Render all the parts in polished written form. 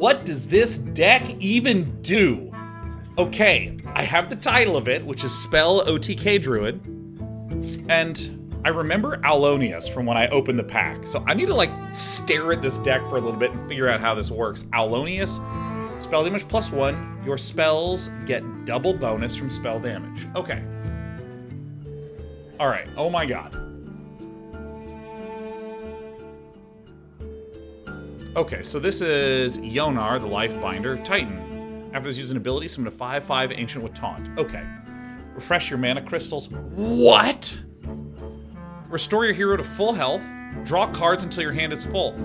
What does this deck even do? Okay, I have the title of it, which is Spell OTK Druid. And I remember Alonius from when I opened the pack. So I need to like stare at this deck for a little bit and figure out how this works. Alonius, spell damage +1. Your spells get double bonus from spell damage. Okay. All right, oh my god. Okay, so this is Yonar, the Lifebinder, Titan. After this, use an ability, summon a 5/5 Ancient with Taunt. Okay. Refresh your mana crystals. What? Restore your hero to full health. Draw cards until your hand is full.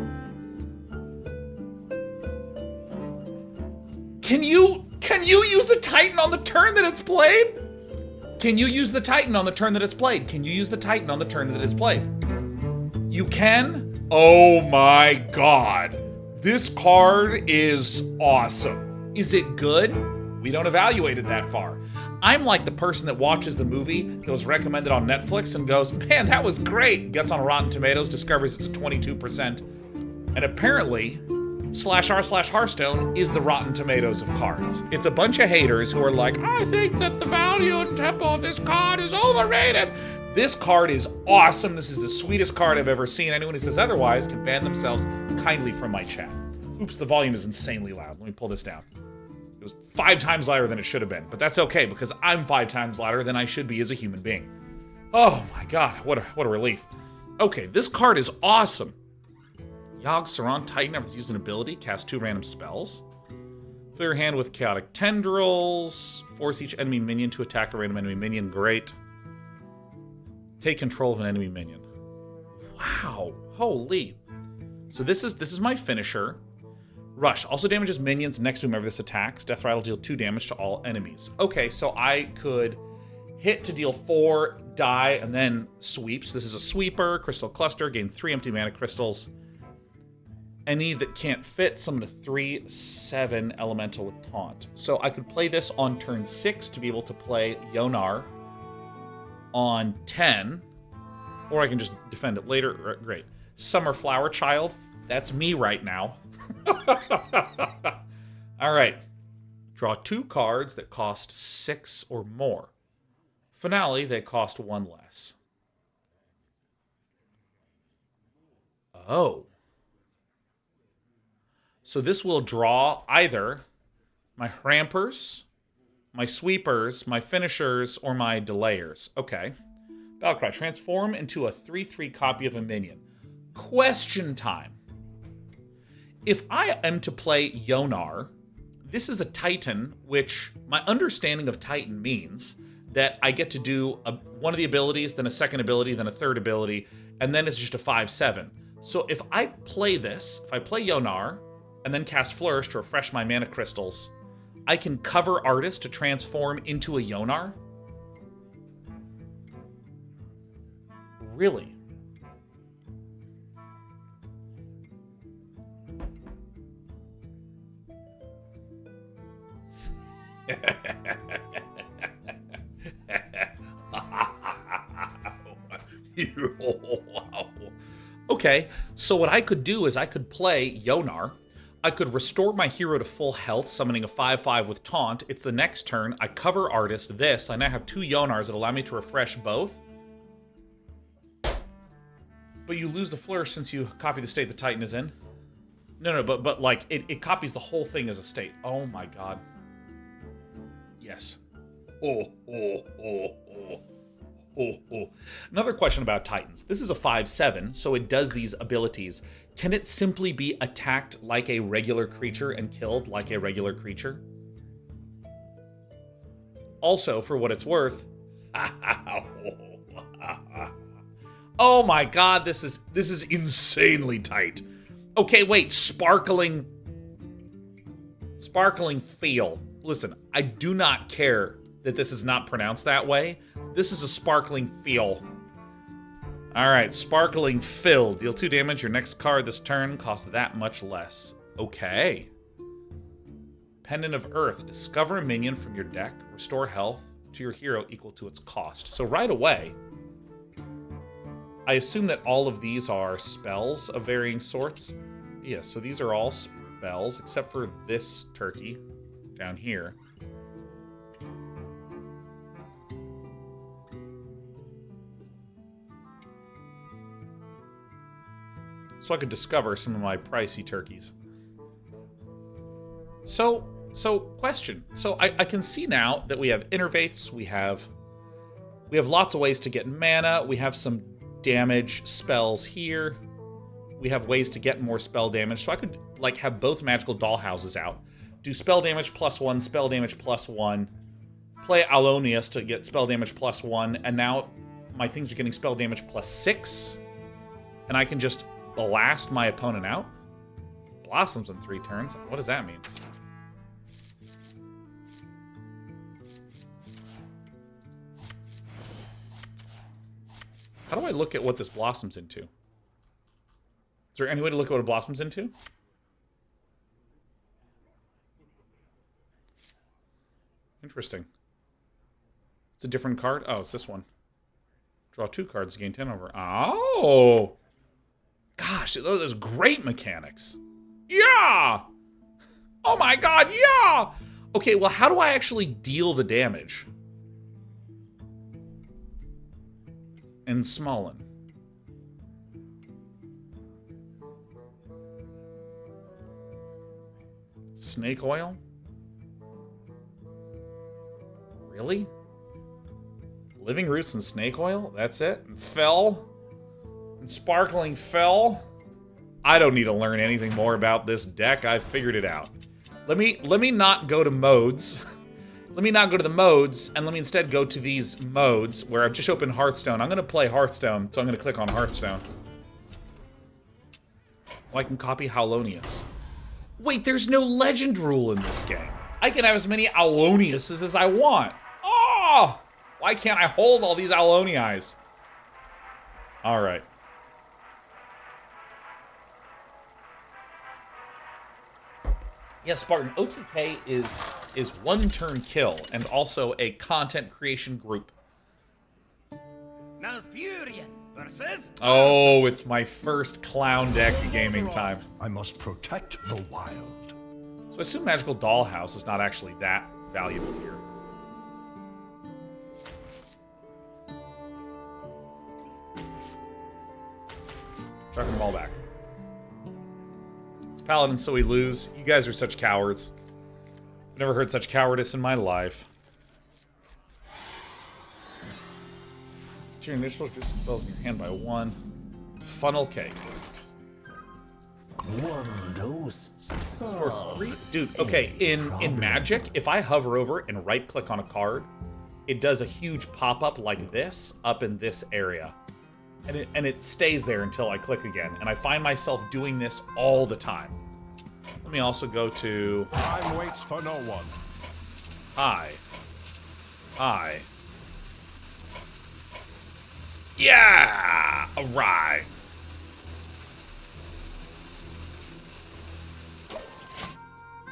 Can you use a Titan on the turn that it's played? Can you use the Titan on the turn that it's played? Can you use the Titan on the turn that it's played? You can? Oh my god. This card is awesome. Is it good? We don't evaluate it that far. I'm like the person that watches the movie that was recommended on Netflix and goes, man, that was great. Gets on Rotten Tomatoes, discovers it's a 22%. And apparently, /r/Hearthstone is the Rotten Tomatoes of cards. It's a bunch of haters who are like, I think that the value and tempo of this card is overrated. This card is awesome. This is the sweetest card I've ever seen. Anyone who says otherwise can ban themselves kindly from my chat. Oops, the volume is insanely loud. Let me pull this down. It was 5 times louder than it should have been, but that's okay because I'm 5 times louder than I should be as a human being. Oh my god, what a relief. Okay, this card is awesome. Yogg Saron Titan, after using an ability, cast 2 random spells. Fill your hand with Chaotic Tendrils. Force each enemy minion to attack a random enemy minion. Great. Take control of an enemy minion. Wow, holy. So this is my finisher. Rush also damages minions next to whomever this attacks. Death Rattle deal 2 damage to all enemies. Okay, so I could hit to deal 4, die, and then sweeps. This is a sweeper, crystal cluster, gain 3 empty mana crystals. Any that can't fit, summon a 3/7 elemental with taunt. So I could play this on turn 6 to be able to play Yonar on 10, or I can just defend it later. Great. Summer Flower Child, that's me right now. All right. Draw 2 cards that cost 6 or more. Finale, they cost 1 less. Oh. So this will draw either my Hrampers, my Sweepers, my Finishers, or my Delayers. Okay. Battlecry, transform into a 3/3 copy of a minion. Question time. If I am to play Yonar, this is a Titan, which my understanding of Titan means that I get to do one of the abilities, then a second ability, then a third ability, and then it's just a 5/7. So if I play this, if I play Yonar, and then cast Flourish to refresh my mana crystals, I can cover Artist to transform into a Yonar? Really? Wow. Okay, so what I could do is I could play Yonar. I could restore my hero to full health, summoning a 5/5 with Taunt. It's the next turn. I cover Artist. This, I now have 2 Yonars that allow me to refresh both. But you lose the Flourish since you copy the state the Titan is in. No, but like, it copies the whole thing as a state. Oh my god. Yes. Oh. Another question about Titans. This is a 5/7, so it does these abilities. Can it simply be attacked like a regular creature and killed like a regular creature? Also, for what it's worth, oh my god, this is insanely tight. Okay, wait, sparkling feel. Listen, I do not care that this is not pronounced that way. This is a sparkling feel. Alright, sparkling fill. Deal 2 damage. Your next card this turn costs that much less. Okay. Pendant of Earth. Discover a minion from your deck. Restore health to your hero equal to its cost. So right away, I assume that all of these are spells of varying sorts. Yeah, so these are all spells, except for this turkey down here. So I could discover some of my pricey turkeys. So question. So I can see now that we have innervates, we have lots of ways to get mana, we have some damage spells here. We have ways to get more spell damage. So I could like have both magical dollhouses out. Do spell damage +1, spell damage +1. Play Alonius to get spell damage +1, and now my things are getting spell damage +6. And I can just blast my opponent out. Blossoms in 3 turns. What does that mean? How do I look at what this blossoms into? Is there any way to look at what it blossoms into? Interesting. It's a different card? Oh, it's this one. Draw 2 cards to gain 10 over. Oh! Gosh, those are great mechanics. Yeah! Oh my god, yeah! Okay, well, how do I actually deal the damage? In Smolin. Snake oil? Really? Living roots and snake oil? That's it? And fell? And sparkling fell? I don't need to learn anything more about this deck. I've figured it out. Let me not go to modes. Let me not go to the modes, and let me instead go to these modes where I've just opened Hearthstone. I'm going to play Hearthstone, so I'm going to click on Hearthstone. Well, I can copy Halonius. Wait, there's no legend rule in this game. I can have as many Aloniuses as I want. Oh! Why can't I hold all these Alonii? All right. Yes, Spartan, OTK is one-turn kill and also a content creation group. Malfurion versus... Oh, it's my first clown deck gaming time. I must protect the wild. So I assume Magical Dollhouse is not actually that valuable here. Chucking them all back. It's Paladin, so we lose. You guys are such cowards. I've never heard such cowardice in my life. Tyrion, they're supposed to put spells in your hand by 1. Funnel cake. For 3? Dude, okay, in Magic, if I hover over and right-click on a card, it does a huge pop-up like this up in this area. And it stays there until I click again. And I find myself doing this all the time. Let me also go to... Time waits for no one. Hi. Hi. Yeah! Alright.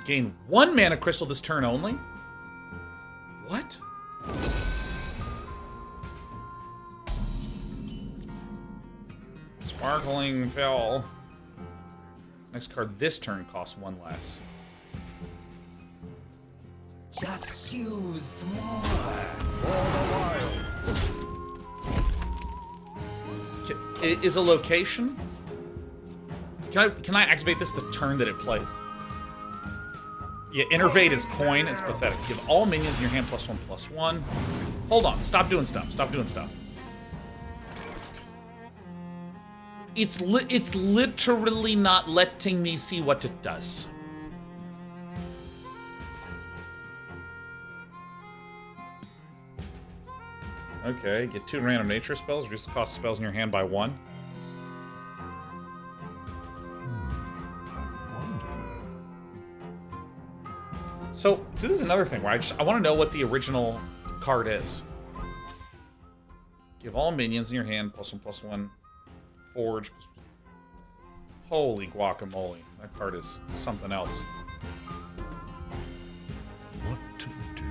Gain 1 mana crystal this turn only? What? Sparkling Fell. Next card this turn costs 1 less. Just use more. For the wild. Is a location? Can I activate this the turn that it plays? Yeah, Innervate is coin. It's pathetic. Give all minions in your hand +1/+1. Hold on. Stop doing stuff. Stop doing stuff. It's literally not letting me see what it does. Okay, get 2 random nature spells. Reduce the cost of spells in your hand by 1. So this is another thing where I want to know what the original card is. Give all minions in your hand +1/+1. Forge. Holy guacamole. That card is something else. What to do?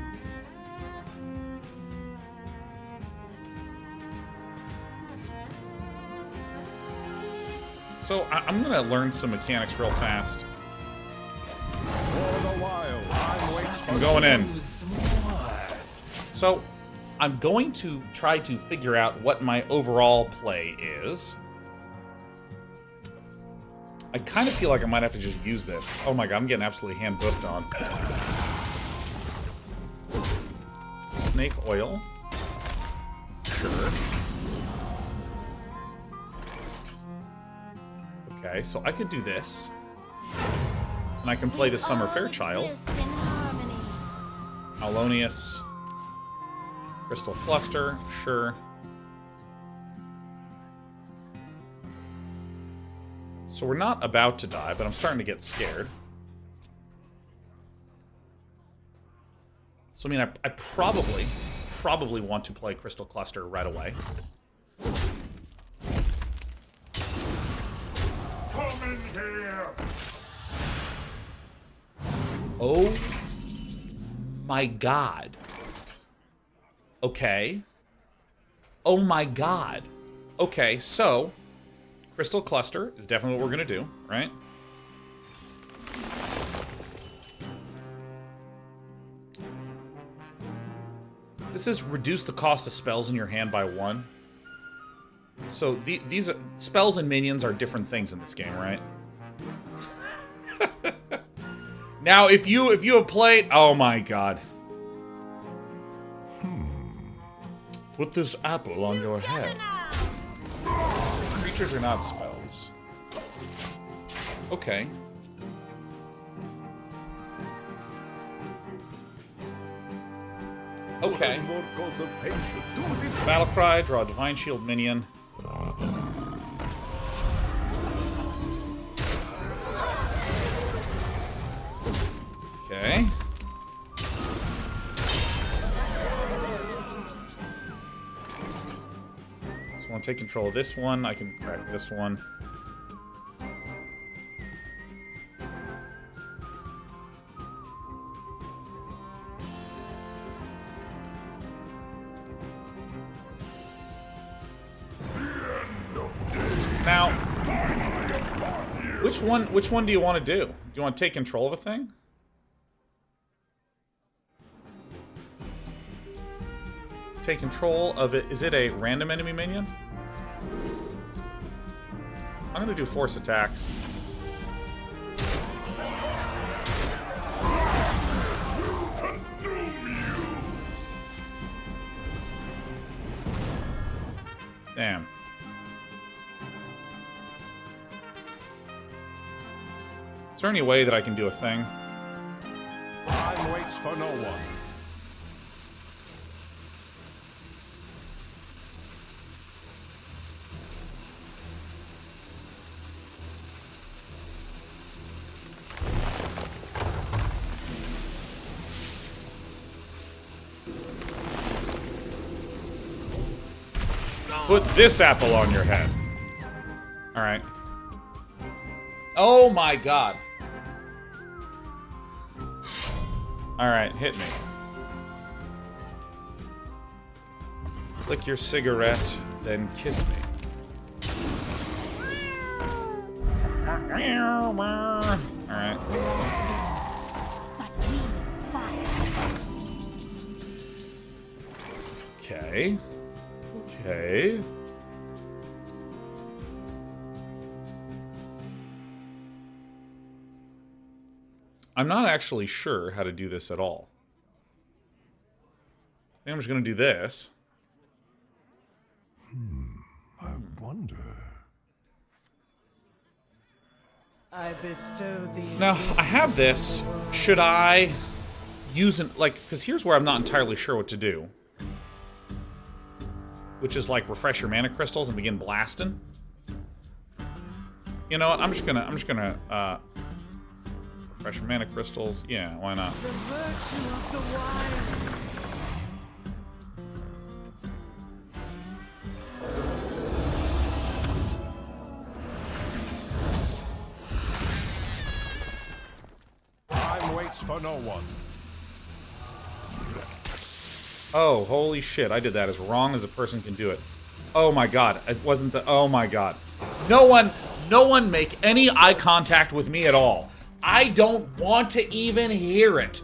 So I'm going to learn some mechanics real fast. For the wild. Time waits for I'm going in. Use more. So, I'm going to try to figure out what my overall play is. I kind of feel like I might have to just use this. Oh my god, I'm getting absolutely hand-boofed on. Snake oil. Sure. Okay, so I could do this. And I can play the Summer Fairchild. Alonius. Crystal Fluster, sure. So we're not about to die, but I'm starting to get scared. So I mean, I probably want to play Crystal Cluster right away. Come in here. Oh my god. Okay. Oh my god. Okay, so Crystal Cluster is definitely what we're gonna do, right? This is reduce the cost of spells in your hand by 1. So these spells and minions are different things in this game, right? Now, if you have played, oh my god. Put this apple on your head. Creatures are not spells. Okay. Okay. Battle cry, draw a Divine Shield minion. Okay. So I want to take control of this one. I can crack this one. Now, which one do you want to do? Do you want to take control of a thing? Take control of it. Is it a random enemy minion? I'm gonna do force attacks. Damn. Is there any way that I can do a thing? Time waits for no one. Put this apple on your head. Alright. Oh my god. Alright, hit me. Flick your cigarette, then kiss me. Alright. Okay. Okay. I'm not actually sure how to do this at all. I think I'm just going to do this. I wonder. I bestow these. Now, I have this. Should I use an, like, because here's where I'm not entirely sure what to do. Which is like refresh your mana crystals and begin blasting. You know what? I'm just gonna refresh your mana crystals. Yeah, why not? The virtue of the wild. Time waits for no one. Oh, holy shit, I did that as wrong as a person can do it. Oh my god, it wasn't the, oh my god. No one make any eye contact with me at all. I don't want to even hear it.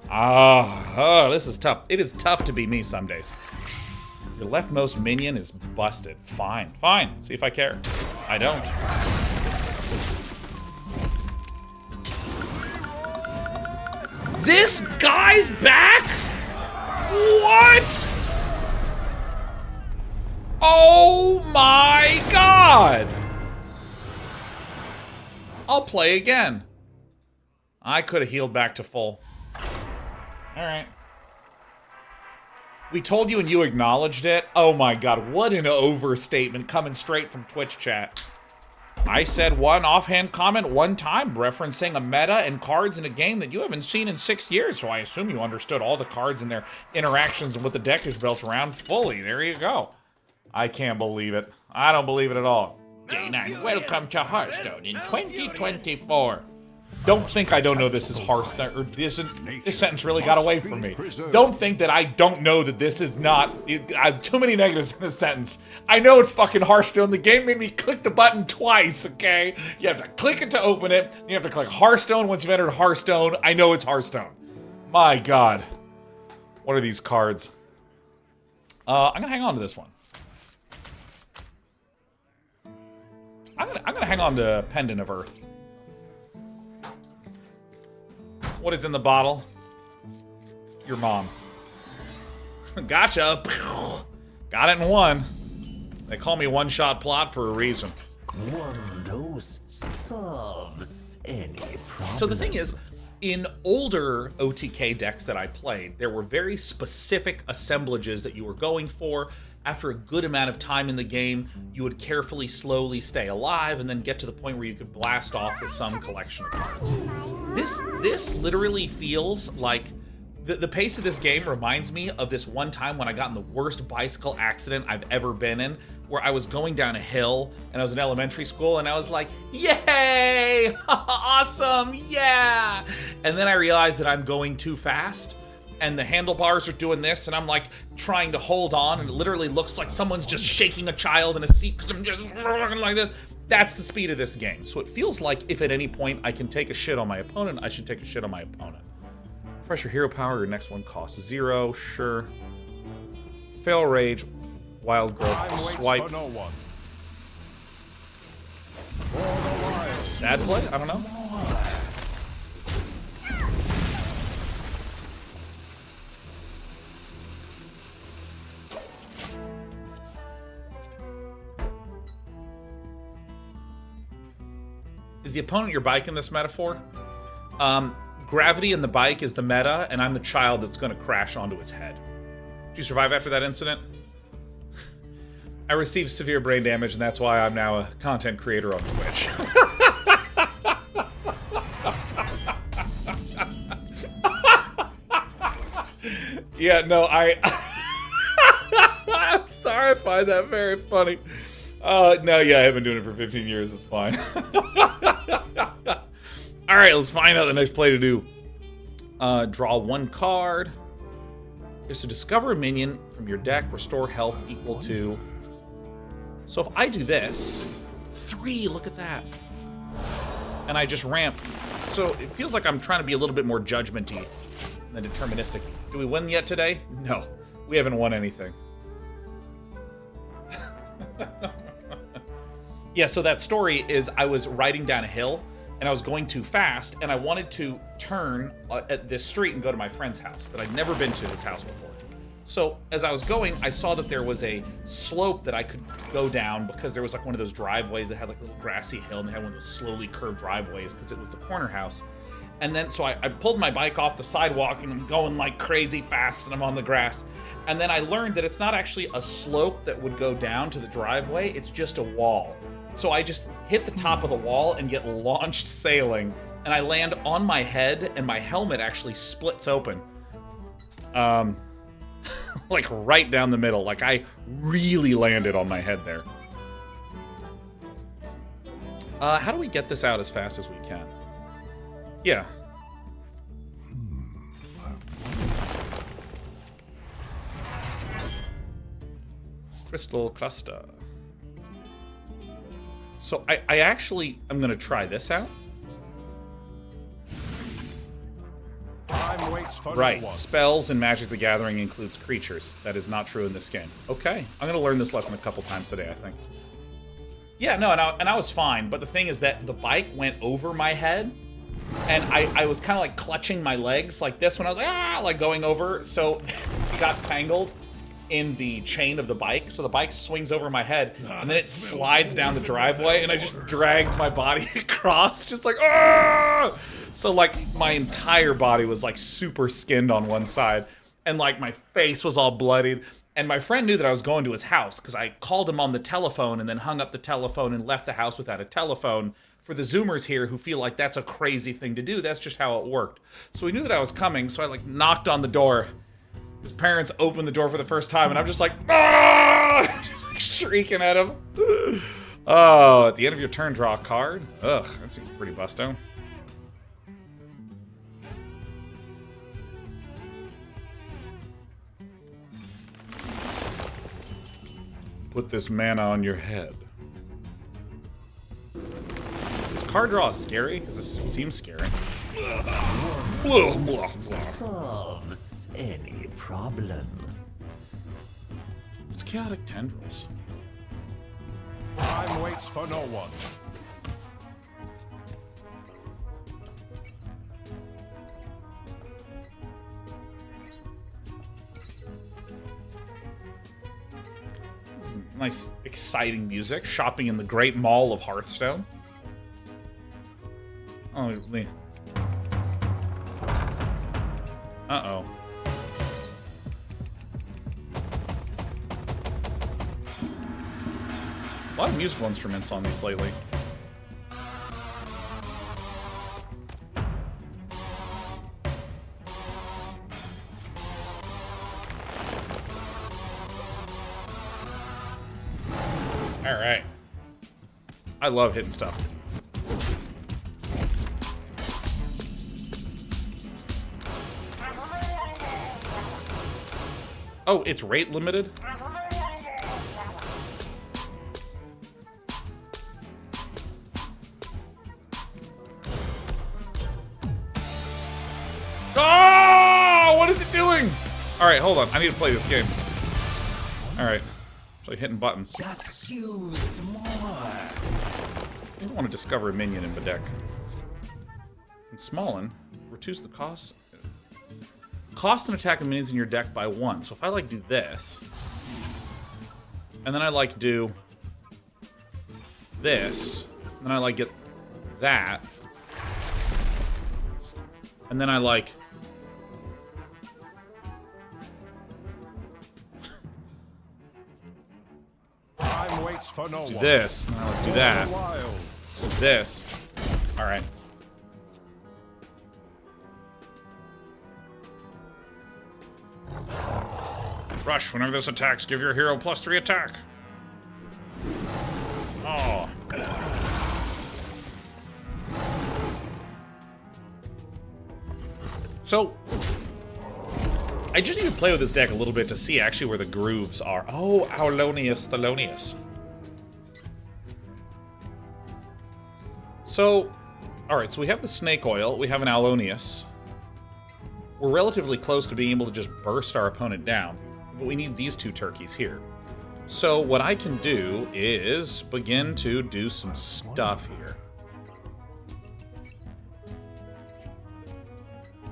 This is tough. It is tough to be me some days. Your leftmost minion is busted. Fine. See if I care. I don't. This guy's back? What? Oh my god! I'll play again. I could have healed back to full. Alright. We told you and you acknowledged it. Oh my god, what an overstatement coming straight from Twitch chat. I said one offhand comment one time referencing a meta and cards in a game that you haven't seen in 6 years, so I assume you understood all the cards and their interactions and what the deck is built around fully. There you go. I can't believe it. I don't believe it at all. Day 9, welcome to Hearthstone in 2024. Don't think I don't know this is Hearthstone, or this sentence really got away from me. Don't think that I don't know that this is not, I have too many negatives in this sentence. I know it's fucking Hearthstone. The game made me click the button twice, okay? You have to click it to open it. You have to click Hearthstone once you've entered Hearthstone. I know it's Hearthstone. My god. What are these cards? I'm gonna hang on to this one. I'm gonna hang on to Pendant of Earth. What is in the bottle? Your mom. Gotcha. Got it in one. They call me one-shot plot for a reason. One dose solves any problem. So the thing is, in older OTK decks that I played, there were very specific assemblages that you were going for. After a good amount of time in the game, you would carefully, slowly stay alive and then get to the point where you could blast off with some collection of cards. This literally feels like the pace of this game reminds me of this one time when I got in the worst bicycle accident I've ever been in, where I was going down a hill and I was in elementary school and I was like, yay, awesome, yeah. And then I realized that I'm going too fast and the handlebars are doing this and I'm like trying to hold on and it literally looks like someone's just shaking a child in a seat because I'm just like this. That's the speed of this game. So it feels like if at any point I can take a shit on my opponent, I should take a shit on my opponent. Refresh your hero power, your next one costs 0, sure. Fail Rage, Wild Growth, Swipe. For no one. Bad play? I don't know. Is the opponent your bike in this metaphor? Gravity and the bike is the meta, and I'm the child that's gonna crash onto its head. Did you survive after that incident? I received severe brain damage, and that's why I'm now a content creator on Twitch. Yeah, no, I'm sorry, I find that very funny. No, yeah, I have been doing it for 15 years, it's fine. Alright, let's find out the next play to do. Draw one card. Is to discover a minion from your deck, restore health equal to... So if I do this, 3, look at that. And I just ramp. So it feels like I'm trying to be a little bit more judgmenty than deterministic. Do we win yet today? No, we haven't won anything. Yeah, so that story is I was riding down a hill and I was going too fast and I wanted to turn at this street and go to my friend's house that I'd never been to his house before. So as I was going, I saw that there was a slope that I could go down because there was like one of those driveways that had like a little grassy hill and they had one of those slowly curved driveways because it was the corner house. And then, so I pulled my bike off the sidewalk and I'm going like crazy fast and I'm on the grass. And then I learned that it's not actually a slope that would go down to the driveway, it's just a wall. So I just hit the top of the wall and get launched sailing, and I land on my head, and my helmet actually splits open. Like right down the middle. Like I really landed on my head there. How do we get this out as fast as we can? Yeah. Crystal cluster. So I actually, I'm gonna try this out. waits for Right. no one. Spells in Magic the Gathering includes creatures. That is not true in this game. Okay. I'm going to learn this lesson a couple times today, I think. Yeah, no, and I was fine. But the thing is that the bike went over my head. And I was kind of like clutching my legs like this when I was like, ah, like going over. So it got tangled in the chain of the bike. So the bike swings over my head. And then it slides down the driveway. And I just dragged my body across. Just like, ah! So, like, my entire body was, like, super skinned on one side. And, like, my face was all bloodied. And my friend knew that I was going to his house because I called him on the telephone and then hung up the telephone and left the house without a telephone. For the Zoomers here who feel like that's a crazy thing to do, that's just how it worked. So he knew that I was coming, so I, like, knocked on the door. His parents opened the door for the first time, and I'm just like, ah! Just, like, shrieking at him. Oh, at the end of your turn, draw a card? Ugh, that's pretty busto. Put this mana on your head. Is card draw scary? Because this seems scary. Blah, blah, blah. Solves any problem. It's chaotic tendrils. Time waits for no one. This is nice, exciting music. Shopping in the Great Mall of Hearthstone. Oh, me. Uh-oh. A lot of musical instruments on these lately. Alright. I love hitting stuff. Oh, it's rate limited? Oh! What is it doing? Alright, hold on. I need to play this game. Alright. It's like hitting buttons. Just use more. I want to discover a minion in the deck. In Smallin, reduce the cost. Cost and attack of minions in your deck by 1. So if I like do this, and then I like do this, and then I like get that, and then I like Time waits for no do one. this, and then I like do that, Wild. this. All right. Rush, whenever this attacks, give your hero +3 attack. Oh. So, I just need to play with this deck a little bit to see actually where the grooves are. Oh, Aulonius Thelonius. So, alright, so we have the Snake Oil, we have an Aulonius. We're relatively close to being able to just burst our opponent down. But we need these two turkeys here. So what I can do is begin to do some stuff here.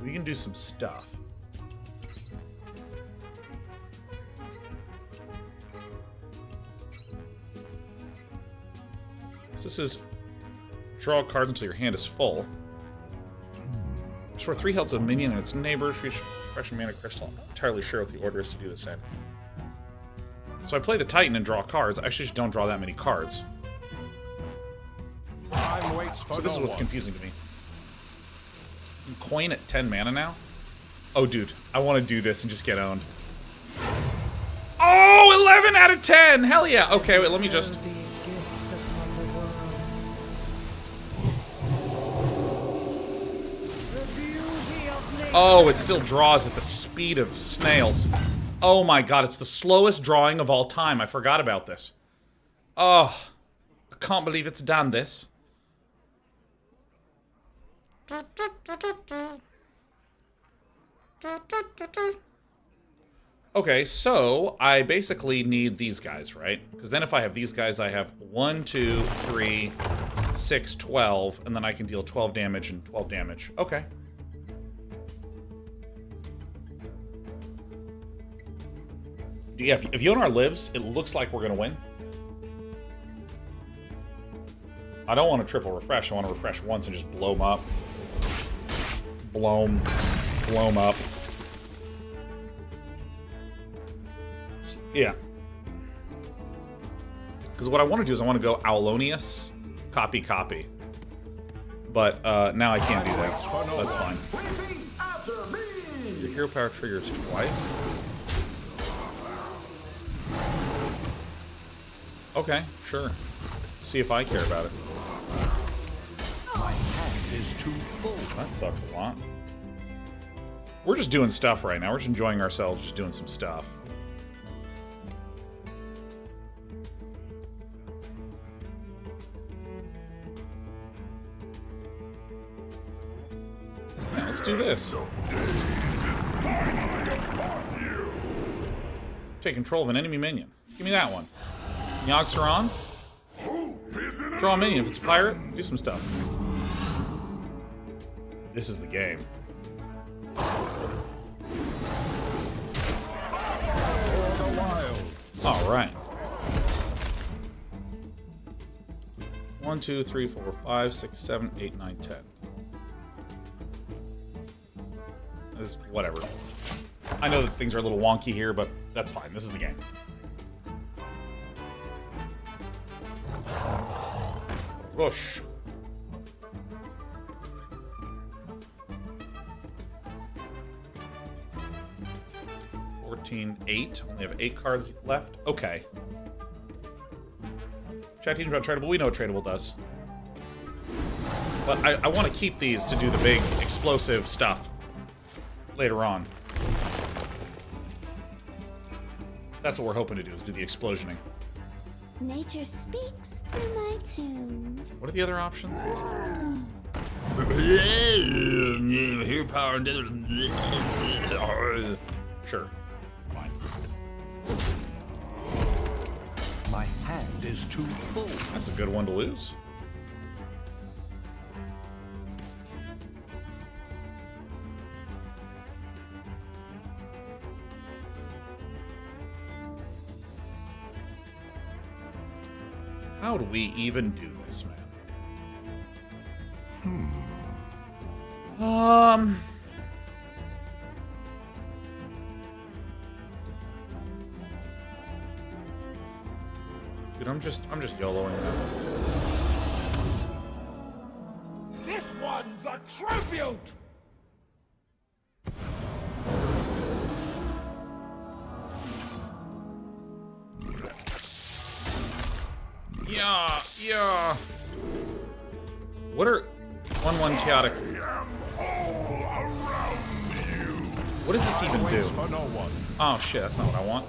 We can do some stuff. So this is draw a card until your hand is full. Restore 3 health to a minion and its neighbors. Fresh mana crystal. I'm not entirely sure what the order is to do this in. So I play the Titan and draw cards. I actually just don't draw that many cards. Time waits for So this no is what's one. confusing to me. Coin at 10 mana now? Oh, dude. I want to do this and just get owned. Oh, 11 out of 10! Hell yeah! Okay, wait, let me just... Bestow these gifts upon the world. The beauty of nature. Oh, it still draws at the speed of snails. Oh my god, it's the slowest drawing of all time. I forgot about this. Oh, I can't believe it's done this. Okay, so I basically need these guys, right? Because then if I have these guys, I have 1, 2, 3, 6, 12, and then I can deal 12 damage and 12 damage. Okay. Yeah, if Yonar lives, it looks like we're going to win. I don't want to triple refresh. I want to refresh once and just blow them up. Blow them up. Yeah. Because what I want to do is I want to go Aulonius, copy. But now I can't do that. That's fine. Your hero power triggers twice. Okay, sure. See if I care about it. My hand is too full. That sucks a lot. We're just doing stuff right now. We're just enjoying ourselves, just doing some stuff. Yeah, let's do this. Take control of an enemy minion. Give me that one. Yogg-Saron. Draw a minion. If it's a pirate, do some stuff. This is the game. Alright. 1, 2, 3, 4, 5, 6, 7, 8, 9, 10. This is whatever. I know that things are a little wonky here, but that's fine. This is the game. Rush. $14.8. Only have 8 cards left. Okay. Chat teaching about tradable. We know what tradable does. But I want to keep these to do the big explosive stuff later on. That's what we're hoping to do, is do the explosioning. Nature speaks through my tunes. What are the other options? Here, power and Sure. Fine. My hand is too full. That's a good one to lose. How do we even do this, man? Dude, I'm just YOLOing that. This one's a tribute! Yeah. What are 1/1 chaotic? What does this even do? For no one. Oh shit, that's not what I want.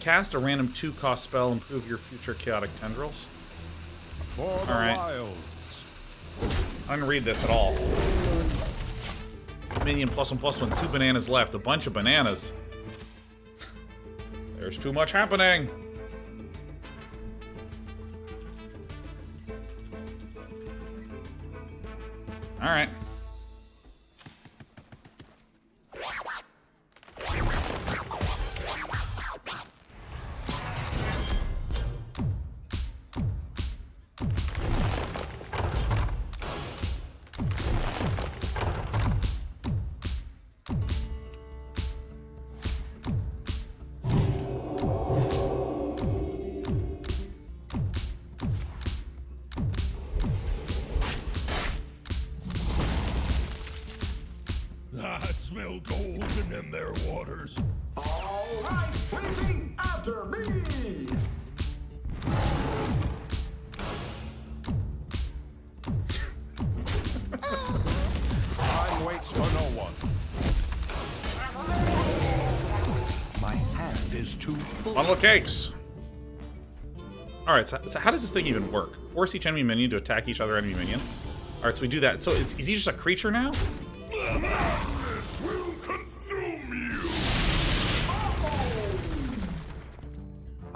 Cast a random 2-cost spell, improve your future chaotic tendrils. For the Alright. wilds. I didn't read this at all. Minion +1/+1, 2 bananas left. A bunch of bananas. There's too much happening. Alright. I smell golden in their waters. All right, please, after me. Time waits for no one. My hand is too full. Bundle of cakes. Alright, so how does this thing even work? Force each enemy minion to attack each other enemy minion. Alright, so we do that. So is he just a creature now?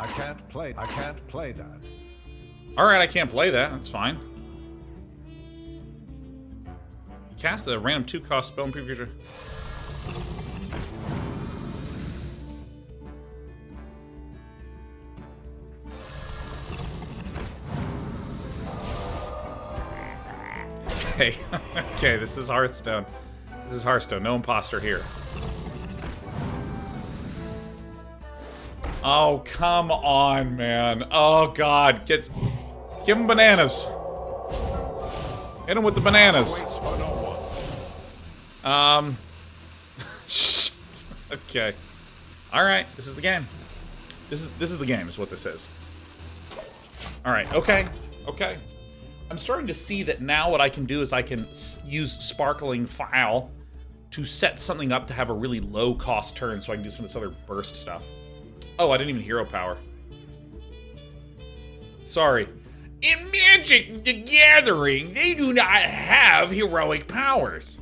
can't play that. Alright, I can't play that. That's fine. Cast a random 2-cost spell in preview. Okay. Okay, this is Hearthstone. This is Hearthstone. No imposter here. Oh, come on, man. Oh, God. Give him bananas. Hit him with the bananas. Shit. Okay. Alright, this is the game. This is the game, is what this is. Alright, okay. Okay. I'm starting to see that now what I can do is I can use Sparkling File to set something up to have a really low-cost turn so I can do some of this other burst stuff. Oh, I didn't even hero power. Sorry. In Magic the Gathering, they do not have heroic powers.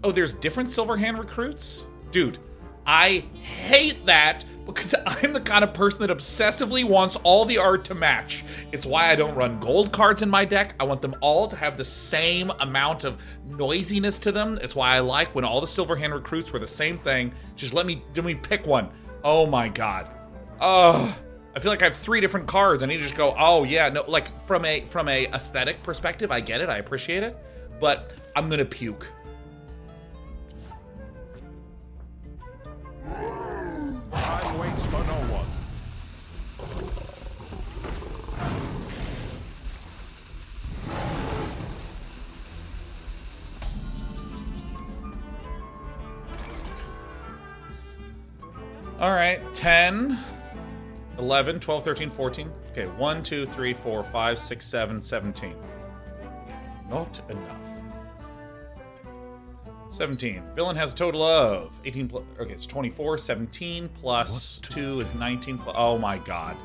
Oh, there's different Silverhand recruits? Dude, I hate that because I'm the kind of person that obsessively wants all the art to match. It's why I don't run gold cards in my deck. I want them all to have the same amount of noisiness to them. It's why I like when all the Silverhand recruits were the same thing. Just let me pick one. Oh my god. Oh, I feel like I have 3 different cards. I need to just go, oh yeah, no, like from a aesthetic perspective, I get it, I appreciate it, but I'm gonna puke. Time waits for no one. All right, 10, 11, 12, 13, 14. Okay, 1, 2, 3, 4, 5, 6, 7, 17. Not enough. 17. Villain has a total of 18 plus, okay, it's 24. 17 plus 2 is 19 plus, oh my god.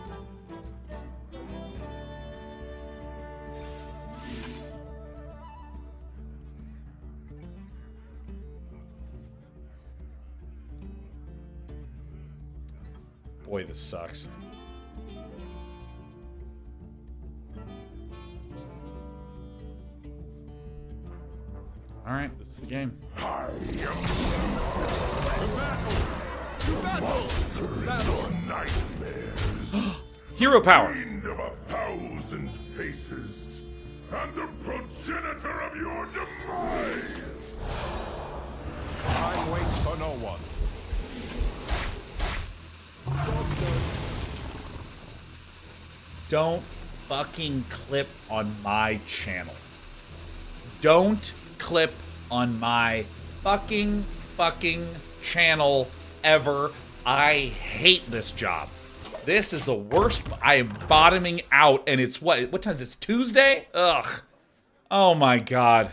Boy, this sucks. All right, this is the game. Hero power. Of 1,000 faces, and the progenitor of your demise. Time waits for no one. Don't fucking clip on my channel. Don't clip on my fucking channel ever. I hate this job. This is the worst. I am bottoming out, and it's what time is it? It's Tuesday? Ugh. Oh my god.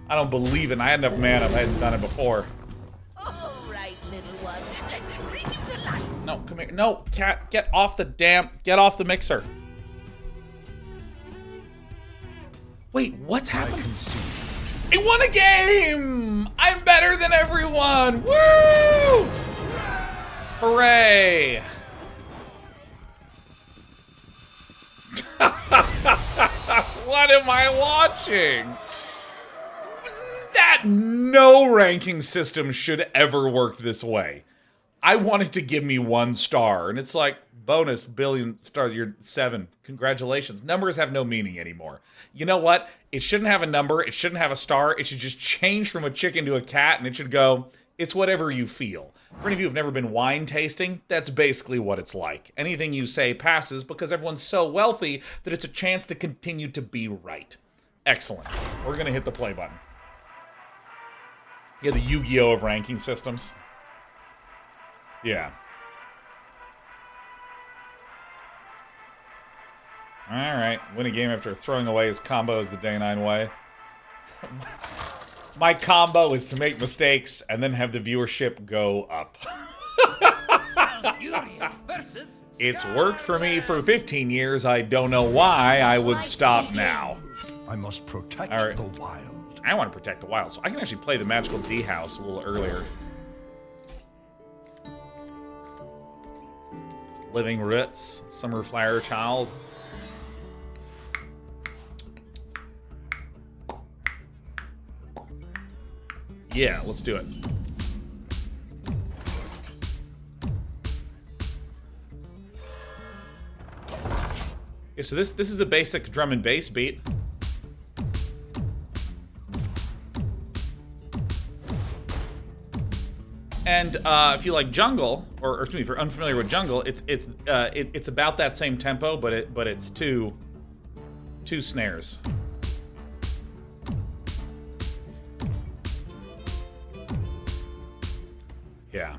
I don't believe it. I had enough mana if I hadn't done it before. All right, little one. Let's bring it to life. No, come here. No, cat, get off the mixer. Wait, what's happening? I won a game! I'm better than everyone! Woo! Hooray! What am I watching? That no ranking system should ever work this way. I want it to give me 1 star, and it's like, bonus billion stars, you're 7. Congratulations. Numbers have no meaning anymore. You know what? It shouldn't have a number, it shouldn't have a star, it should just change from a chicken to a cat, and it should go, it's whatever you feel. For any of you who've never been wine tasting, that's basically what it's like. Anything you say passes because everyone's so wealthy that it's a chance to continue to be right. Excellent. We're gonna hit the play button. Yeah, the Yu-Gi-Oh! Of ranking systems. Yeah. Alright, win a game after throwing away his combos the day 9 way. My combo is to make mistakes and then have the viewership go up. It's worked for me for 15 years. I don't know why I would stop now. I must protect Alright. the wild. I want to protect the wild, so I can actually play the Magical D House a little earlier. Living Roots, Summer Flower Child. Yeah, let's do it. Okay, so this is a basic drum and bass beat. And if you like jungle, or excuse me, if you're unfamiliar with jungle, it's about that same tempo, but it's two snares. Yeah.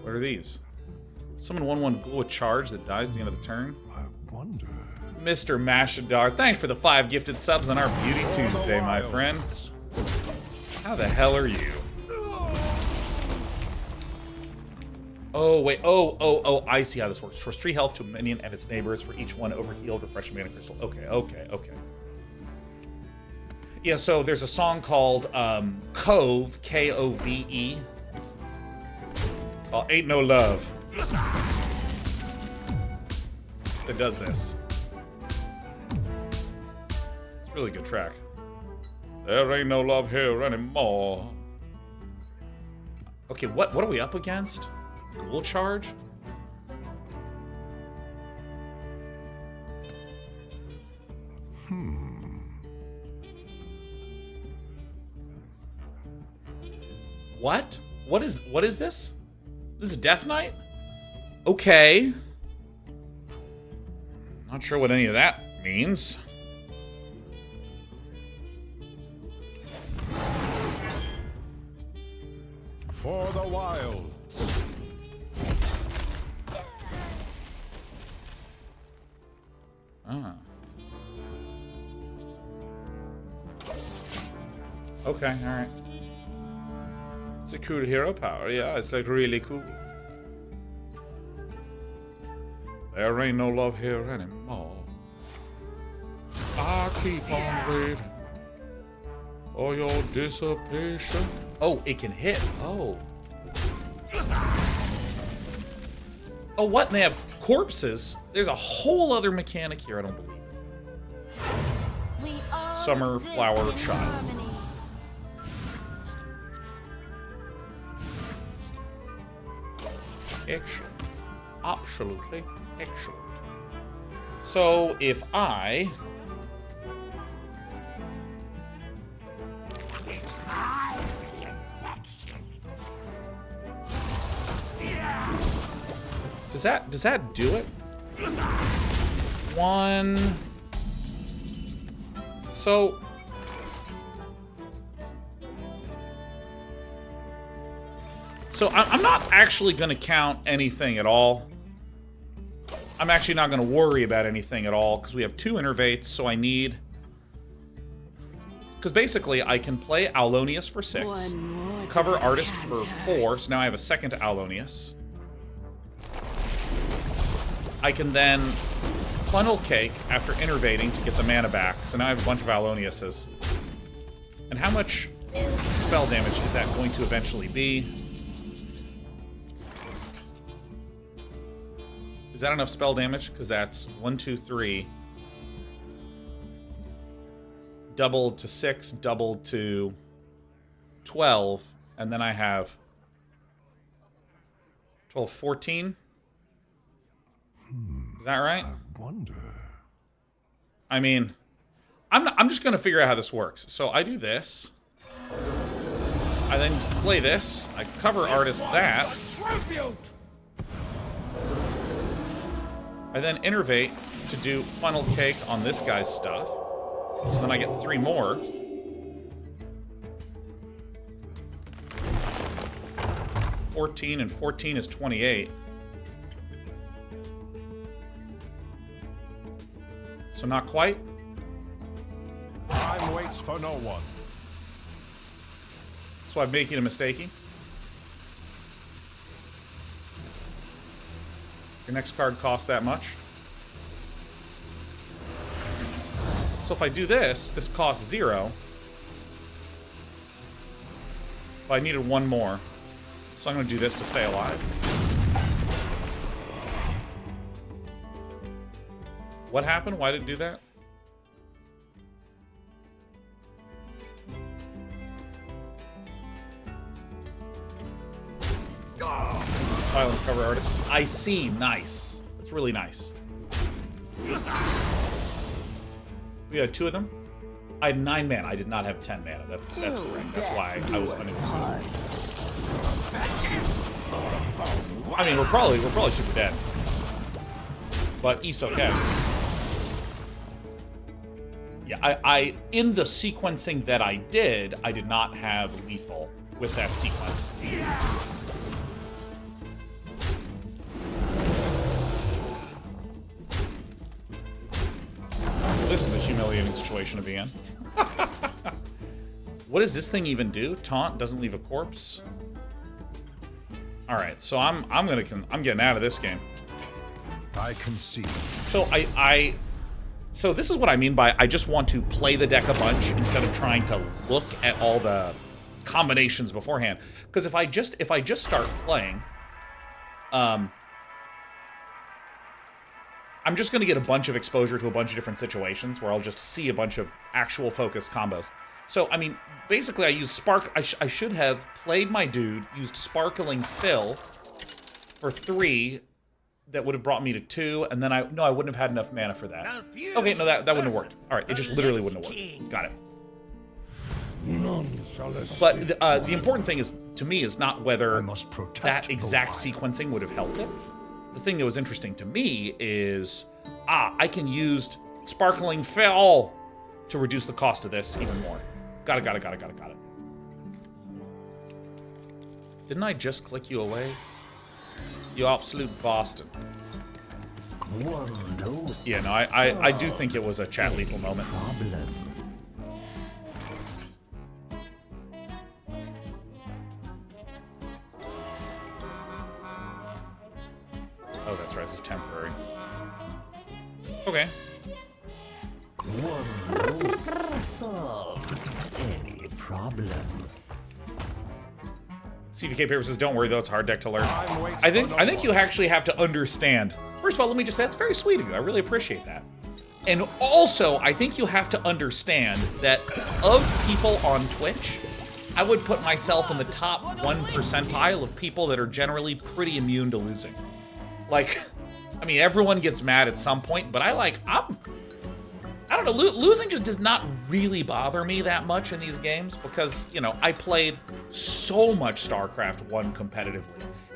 What are these? Summon 1/1 ghoul with charge that dies at the end of the turn. I wonder. Mr. Mashadar, thanks for the 5 gifted subs on our Beauty Tuesday, my friend. How the hell are you? Oh, wait. Oh, I see how this works. Restore 3 health to a minion and its neighbors for each one overhealed, refreshing mana crystal. Okay. Yeah, so there's a song called Cove, K-O-V-E. Oh, Ain't No Love. That does this. It's a really good track. There ain't no love here anymore. Okay, what are we up against? Ghoul charge? What? What is this? This is Death Knight? Okay. Not sure what any of that means. For the wild. Ah. Okay, alright. It's a cool hero power, yeah, it's like really cool. There ain't no love here anymore. I keep on waiting for your dissipation. Oh, it can hit. Oh. Oh, what? And they have corpses? There's a whole other mechanic here I don't believe. Summer Flower Child. Excellent. Absolutely excellent. So if I... Does that do it? One... So... So I'm not actually going to count anything at all. I'm actually not going to worry about anything at all, because we have 2 innervates, so I need... Because basically, I can play Alonius for 6, cover Artist for 4, so now I have a second Alonius. I can then Funnel Cake after innervating to get the mana back, so now I have a bunch of Aloniuses. And how much spell damage is that going to eventually be? Is that enough spell damage? Because that's 1, 2, 3. Doubled to 6, doubled to 12. And then I have 12, 14. Is that right? I wonder. I mean, I'm just going to figure out how this works. So I do this. I then play this. I cover Artist that. I then innervate to do Funnel Cake on this guy's stuff. So then I get 3 more. $14 and 14 is 28. So not quite. Time waits for no one. So I'm making a mistake. Your next card costs that much. So if I do this, this costs 0. But I needed 1 more. So I'm going to do this to stay alive. What happened? Why did it do that? Violent cover artist. I see. Nice. That's really nice. We had 2 of them. I had 9 mana. I did not have 10 mana. That's correct. That's why I was unable to do it. I mean, we're probably super dead, but he's okay. Yeah, I in the sequencing that I did not have lethal with that sequence. This is a humiliating situation to be in. What does this thing even do? Taunt doesn't leave a corpse. All right, so I'm getting out of this game. I concede. So so this is what I mean by I just want to play the deck a bunch instead of trying to look at all the combinations beforehand. Because if I just start playing, I'm just going to get a bunch of exposure to a bunch of different situations where I'll just see a bunch of actual focused combos. So, I mean, basically I use Spark. I should have played my dude, used Sparkling Fill for 3. That would have brought me to 2, and then I wouldn't have had enough mana for that. Okay, no, that wouldn't have worked. All right, it just literally wouldn't have worked. Got it. But the important thing is, to me, is not whether that exact sequencing would have helped it. The thing that was interesting to me is, I can use Sparkling Fill to reduce the cost of this even more. Got it. Didn't I just click you away? You absolute bastard. Yeah, no, I do think it was a chat lethal moment. Oh, that's right, this is temporary. Okay. Any problem? CVK Paper says, don't worry though, it's a hard deck to learn. I think you actually have to understand. First of all, let me just say, that's very sweet of you. I really appreciate that. And also, I think you have to understand that of people on Twitch, I would put myself in the top 1 percentile of people that are generally pretty immune to losing. Like, I mean, everyone gets mad at some point, but I don't know, losing just does not really bother me that much in these games because, you know, I played so much StarCraft 1 competitively,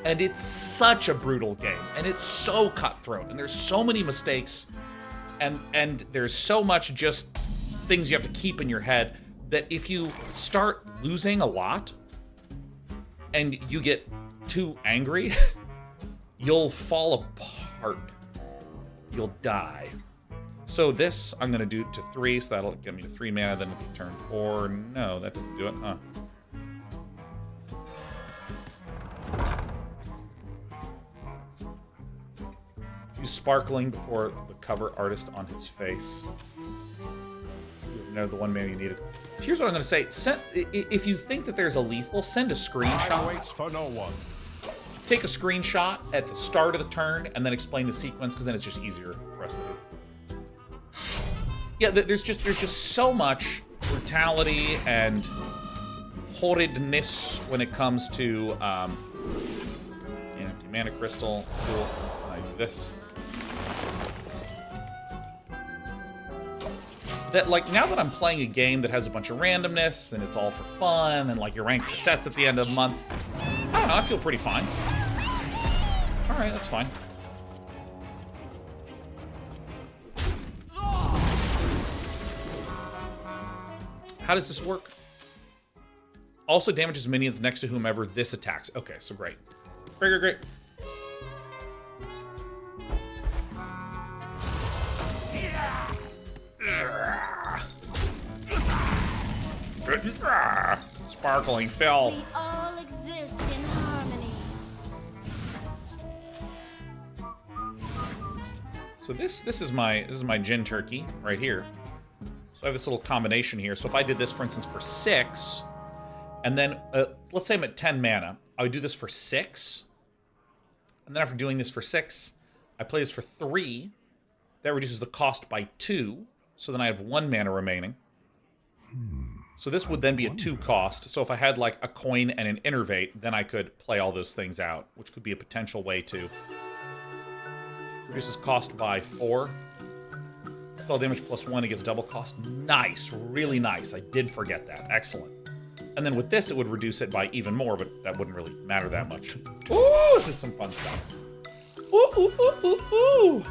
and it's such a brutal game, and it's so cutthroat, and there's so many mistakes, and there's so much just things you have to keep in your head that if you start losing a lot and you get too angry, you'll fall apart. You'll die. So this, I'm going to do to 3, so that'll get me to 3 mana, then it'll be turn 4. No, that doesn't do it, huh? Use Sparkling before the cover artist on his face. You know, the 1 mana you needed. Here's what I'm going to say. If you think that there's a lethal, send a screenshot. Waits for no one. Take a screenshot at the start of the turn, and then explain the sequence, because then it's just easier for us to do. Yeah, there's just so much brutality and horridness when it comes to empty mana crystal. Cool. I do this. That, like, now that I'm playing a game that has a bunch of randomness and it's all for fun and like you're ranking the sets at the end of the month, I don't know, I feel pretty fine. All right, that's fine. How does this work? Also damages minions next to whomever this attacks. Okay, so great. Great. Sparkling Fill. We all exist in harmony. So this is my Gin Turkey right here. So I have this little combination here. So if I did this, for instance, for 6, and then let's say I'm at 10 mana, I would do this for 6, and then after doing this for 6, I play this for 3, That reduces the cost by 2. So then I have 1 mana remaining. So this would then be a 2 cost. So if I had like a coin and an innervate, then I could play all those things out, which could be a potential way to. Reduces cost by 4. Spell damage plus 1 against double cost. Nice, really nice. I did forget that. Excellent. And then with this, it would reduce it by even more, but that wouldn't really matter that much. Ooh, this is some fun stuff. Ooh, ooh, ooh, ooh, ooh.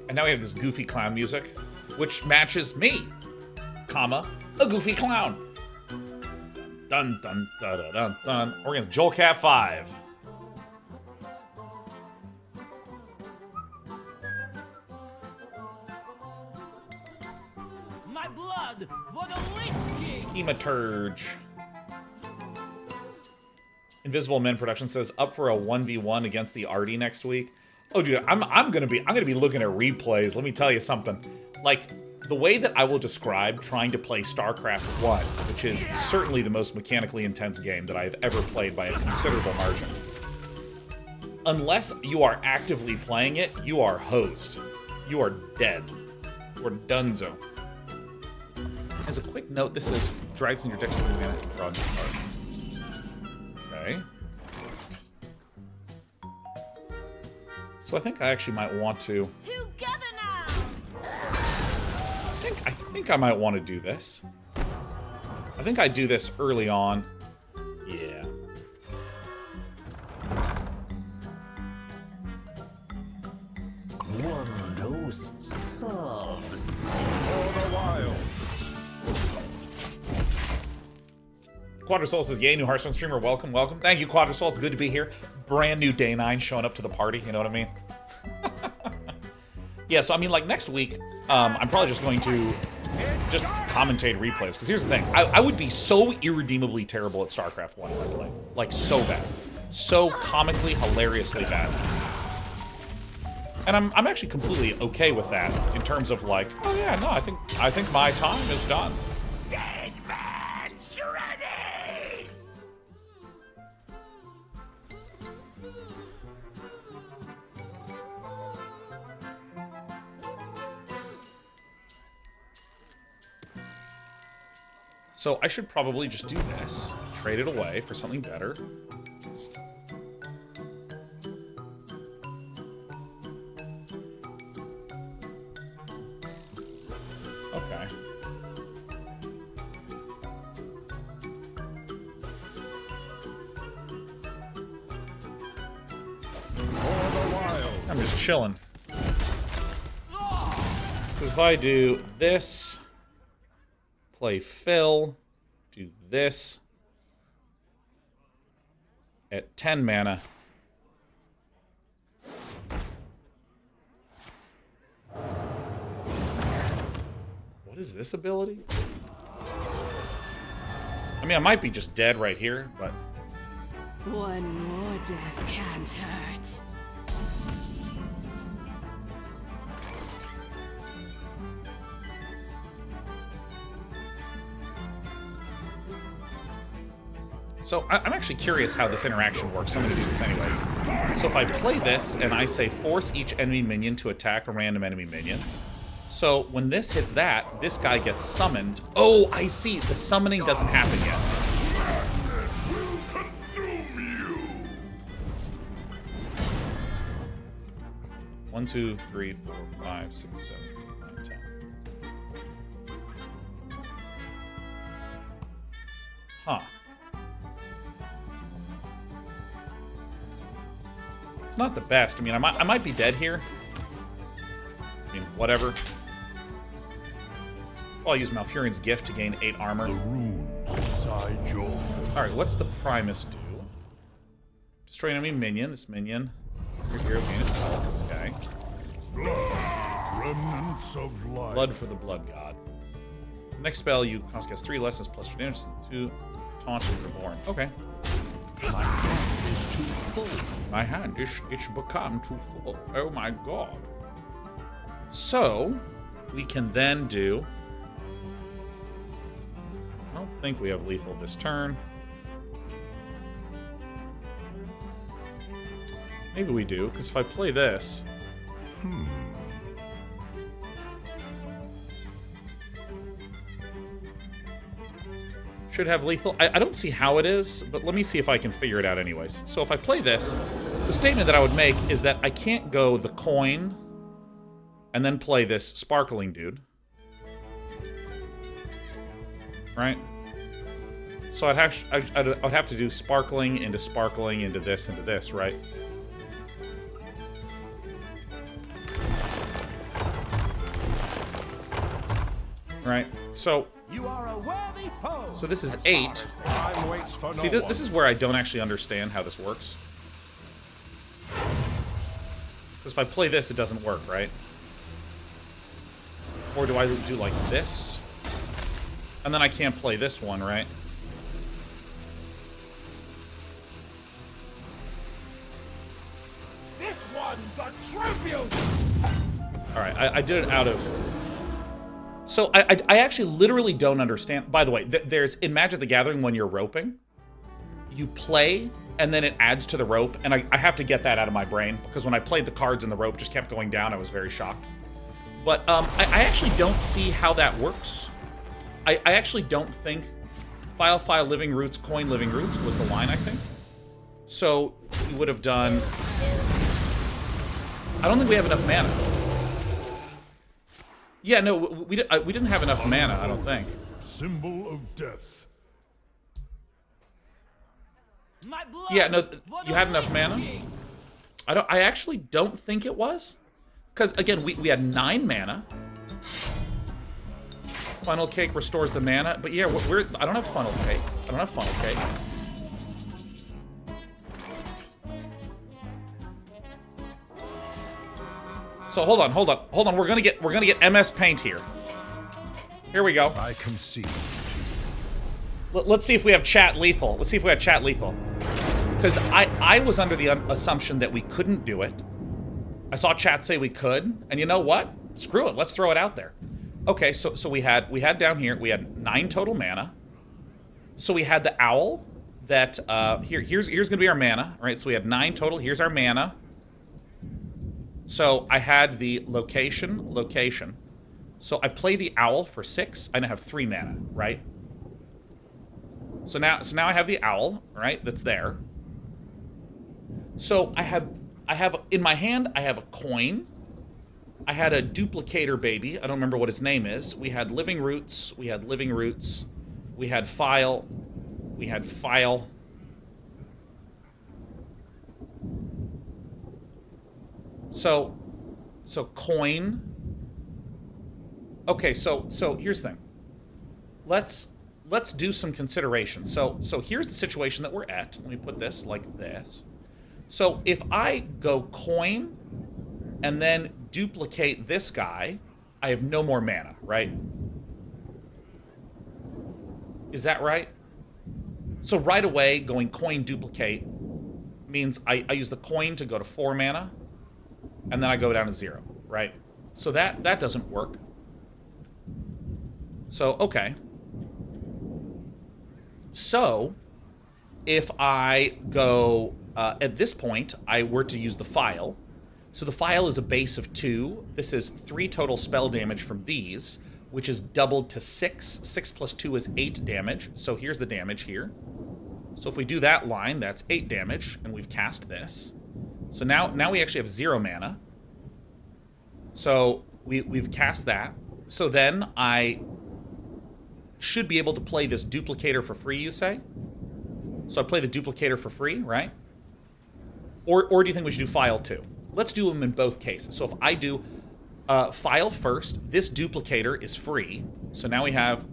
And now we have this goofy clown music, which matches me, comma, a goofy clown. Dun, dun, dun, dun, dun, dun. We're against Joel Cat 5. My blood for the Lich King! Hematurge. Invisible Men Production says up for a 1v1 against the Artie next week. Oh, dude, I'm gonna be looking at replays. Let me tell you something. Like the way that I will describe trying to play StarCraft 1, which is certainly the most mechanically intense game that I've ever played by a considerable margin. Unless you are actively playing it, you are hosed. You are dead. You are donezo. As a quick note, this is drags in your dexterity mana to draw a new card. Okay. So I think I actually might want to. Together now. I think I might want to do this. I think I do this early on. Yeah. One dose subs. For the wild. Quadrasoul says, yay, new Hearthstone streamer. Welcome, welcome. Thank you, Quadrasoul. It's good to be here. Brand new day 9 showing up to the party. You know what I mean? Yeah, so I mean, like next week, I'm probably just going to just commentate replays. Because here's the thing. I would be so irredeemably terrible at StarCraft 1 if I played. Like, so bad. So comically, hilariously bad. And I'm actually completely okay with that in terms of like, oh yeah, no, I think my time is done. Dead man's ready! So I should probably just do this, trade it away for something better. Okay. I'm just chilling. Because if I do this, play Phil, do this at 10 mana. What is this ability? I mean, I might be just dead right here, but... One more death can't hurt. So I'm actually curious how this interaction works, so I'm going to do this anyways. So if I play this and I say force each enemy minion to attack a random enemy minion. So when this hits that, this guy gets summoned. Oh, I see. The summoning doesn't happen yet. One, 2, 3, 4, 5, 6, 7, 8, 9, 10. Huh. It's not the best. I mean, I might be dead here. I mean, whatever. I'll use Malfurion's Gift to gain 8 armor. The runes beside your Alright, what's the Primus do? Destroy an enemy minion. This minion. Your hero gain its health. Okay. remnants of life. Blood for the Blood God. Next spell, you cast 3 lessons plus your damage to taunt and reborn. Okay. My hand is too full. My hand is it's become too full. Oh my god. So, we can then do... I don't think we have lethal this turn. Maybe we do, because if I play this... Should have lethal. I don't see how it is, but let me see if I can figure it out anyways. So if I play this, the statement that I would make is that I can't go the coin and then play this sparkling dude. Right? So I'd have to do sparkling into this, right? Right? So You are a worthy foe. So this is 8. Time waits for See, no this is where I don't actually understand how this works. Because if I play this, it doesn't work, right? Or do I do like this? And then I can't play this one, right? This one's a tribute. Alright, I did it out of... So I actually literally don't understand. By the way, there's in Magic the Gathering when you're roping, you play and then it adds to the rope, and I have to get that out of my brain because when I played the cards and the rope just kept going down, I was very shocked. But I actually don't see how that works. I actually don't think file living roots, coin living roots was the line, I think. So you would have done... I don't think we have enough mana. Yeah, no, we didn't have enough mana, I don't think. Symbol of death. My blood Yeah, no, for you the had enough Lich mana? King. I actually don't think it was. Because, again, we had 9 mana. Funnel Cake restores the mana. But, yeah, I don't have Funnel Cake. I don't have Funnel Cake. So, hold on. We're gonna get MS Paint here. Here we go. I concede. Let's see if we have chat lethal. Because I was under the assumption that we couldn't do it. I saw chat say we could, and you know what? Screw it. Let's throw it out there. Okay, so we had down here, we had 9 total mana. So we had the owl that here's gonna be our mana, right? So we had 9 total. Here's our mana. So I had the location. So I play the owl for 6, and I have 3 mana, right? So now I have the owl, right? That's there. So I have in my hand, I have a coin. I had a duplicator baby. I don't remember what his name is. We had living roots. We had file. So coin. Okay, so here's the thing. Let's do some consideration. So here's the situation that we're at. Let me put this like this. So if I go coin and then duplicate this guy, I have no more mana, right? Is that right? So right away, going coin duplicate means I use the coin to go to 4 mana, and then I go down to 0, right? So that doesn't work. So, okay. So, if I go, at this point, I were to use the file. So the file is a base of 2. This is 3 total spell damage from these, which is doubled to 6. 6 plus 2 is 8 damage. So here's the damage here. So if we do that line, that's 8 damage, and we've cast this. So now we actually have 0 mana. So we've cast that. So then I should be able to play this duplicator for free, you say? So I play the duplicator for free, right? Or do you think we should do file too? Let's do them in both cases. So if I do file first, this duplicator is free. So now we have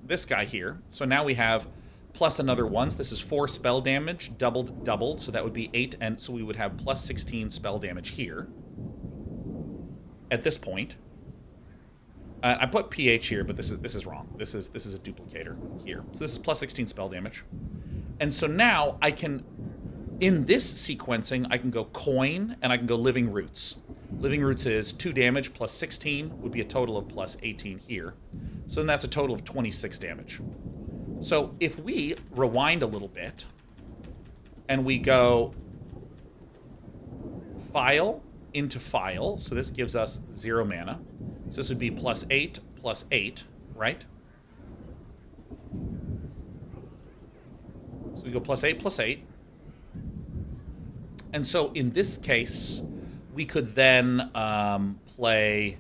this guy here. So now we have plus another 1. So this is 4 spell damage, doubled. So that would be 8, and so we would have plus 16 spell damage here. At this point. I put PH here, but this is wrong. This is a duplicator here. So this is plus 16 spell damage. And so now I can, in this sequencing, I can go coin and I can go living roots. Living roots is 2 damage plus 16 would be a total of plus 18 here. So then that's a total of 26 damage. So if we rewind a little bit and we go file into File. So this gives us 0 mana. So this would be +8, +8, right? So we go +8, +8. And so in this case, we could then play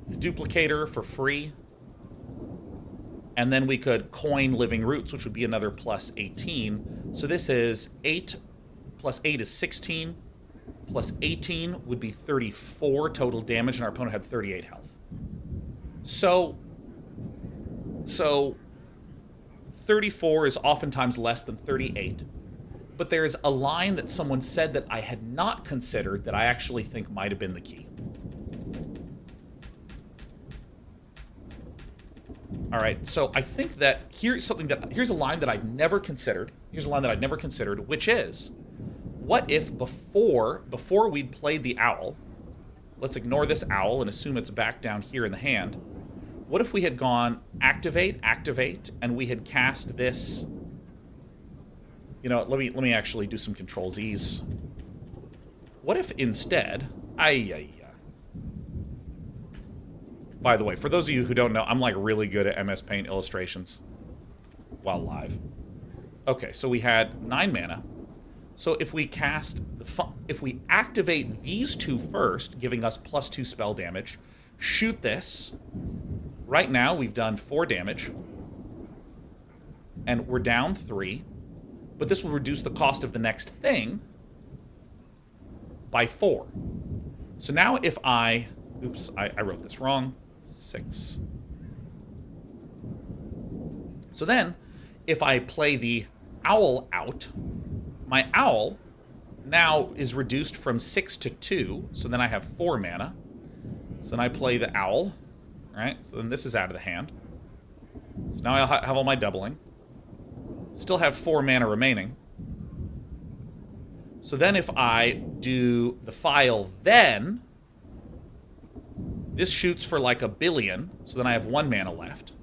the Duplicator for free. And then we could coin Living Roots, which would be another +18. So this is 8 + 8 is 16. +18 would be 34 total damage, and our opponent had 38 health. So 34 is oftentimes less than 38. But there's a line that someone said that I had not considered that I actually think might have been the key. All right, so I think that here's a line that I've never considered. Here's a line that I've never considered, which is, what if before we'd played the owl, let's ignore this owl and assume it's back down here in the hand. What if we had gone activate, activate, and we had cast this? You know, let me actually do some Control-Z's. What if instead, by the way, for those of you who don't know, I'm like really good at MS Paint illustrations while live. Okay, so we had 9 mana. So if we if we activate these two first, giving us +2 spell damage, shoot this. Right now we've done 4 damage, and we're down 3. But this will reduce the cost of the next thing by 4. So now if I wrote this wrong. 6. So then, if I play the owl out, my owl now is reduced from 6 to 2, so then I have 4 mana. So then I play the owl, right? So then this is out of the hand. So now I have all my doubling. Still have 4 mana remaining. So then if I do the File then, this shoots for like 1 billion, so then I have 1 mana left.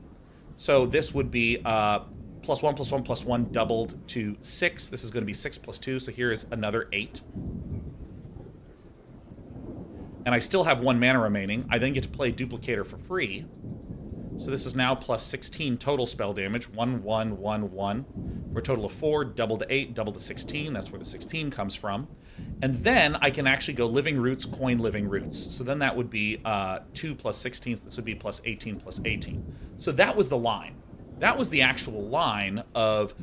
So this would be +1, +1, +1 doubled to 6. This is going to be 6 + 2, so here is another 8. And I still have 1 mana remaining. I then get to play Duplicator for free. So this is now +16 total spell damage. 1, 1, 1, 1. For a total of 4, double to 8, double to 16. That's where the 16 comes from. And then I can actually go Living Roots, coin Living Roots. So then that would be 2 + 16. This would be +18, +18. So that was the line. That was the actual line of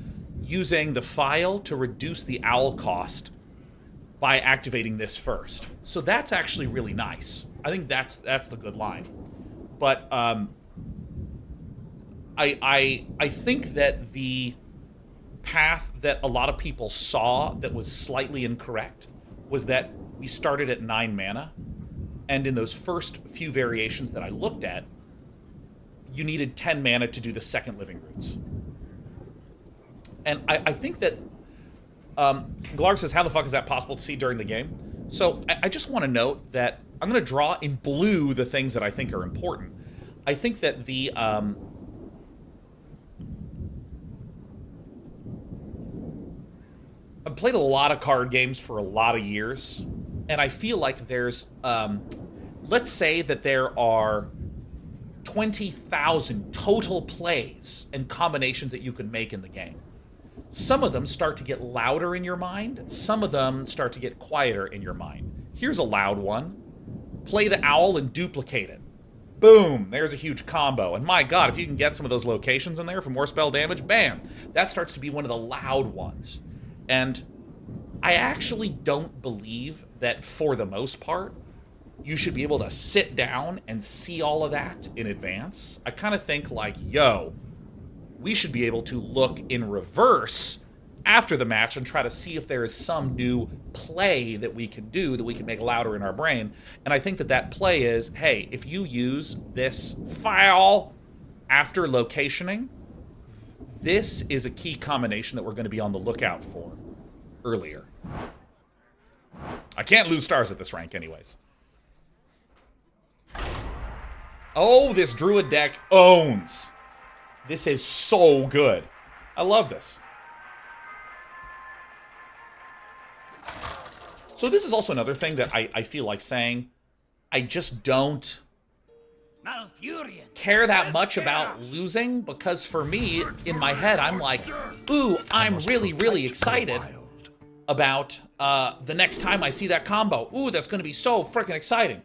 using the File to reduce the owl cost by activating this first. So that's actually really nice. I think that's the good line. But I think that the path that a lot of people saw that was slightly incorrect was that we started at 9 mana, and in those first few variations that I looked at, you needed 10 mana to do the second Living Roots. And I think that Glarg says, how the fuck is that possible to see during the game? So I just want to note that I'm going to draw in blue the things that I think are important. I think that the I've played a lot of card games for a lot of years, and I feel like there's, let's say that there are 20,000 total plays and combinations that you could make in the game. Some of them start to get louder in your mind. Some of them start to get quieter in your mind. Here's a loud one. Play the owl and duplicate it. Boom, there's a huge combo. And my god, if you can get some of those locations in there for more spell damage, bam, that starts to be one of the loud ones. And I actually don't believe that, for the most part, you should be able to sit down and see all of that in advance. I kind of think like, yo, we should be able to look in reverse after the match and try to see if there is some new play that we can do that we can make louder in our brain. And I think that that play is, hey, if you use this file after locationing, this is a key combination that we're going to be on the lookout for earlier. I can't lose stars at this rank anyways. Oh, this Druid deck owns. This is so good. I love this. So this is also another thing that I feel like saying. I just don't care that much about losing, because for me, in my head, I'm like, ooh, I'm really, really excited about the next time I see that combo. Ooh, that's going to be so freaking exciting.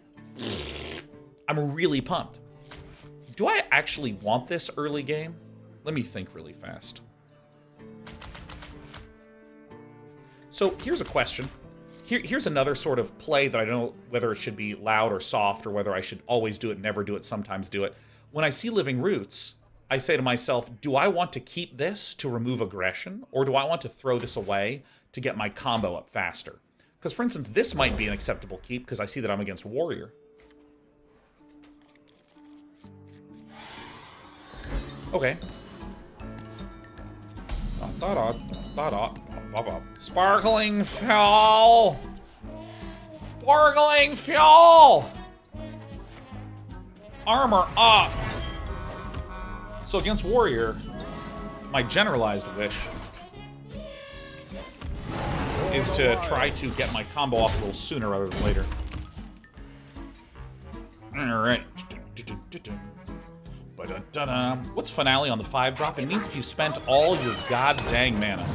I'm really pumped. Do I actually want this early game? Let me think really fast. So here's a question. Here's another sort of play that I don't know whether it should be loud or soft, or whether I should always do it, never do it, sometimes do it. When I see Living Roots, I say to myself, do I want to keep this to remove aggression, or do I want to throw this away to get my combo up faster? Because, for instance, this might be an acceptable keep because I see that I'm against Warrior. Okay. Sparkling fuel! Sparkling fuel! Armor up! So against Warrior, my generalized wish is to try to get my combo off a little sooner rather than later. Alright. What's finale on the 5-drop? It means if you spent all your god-dang mana.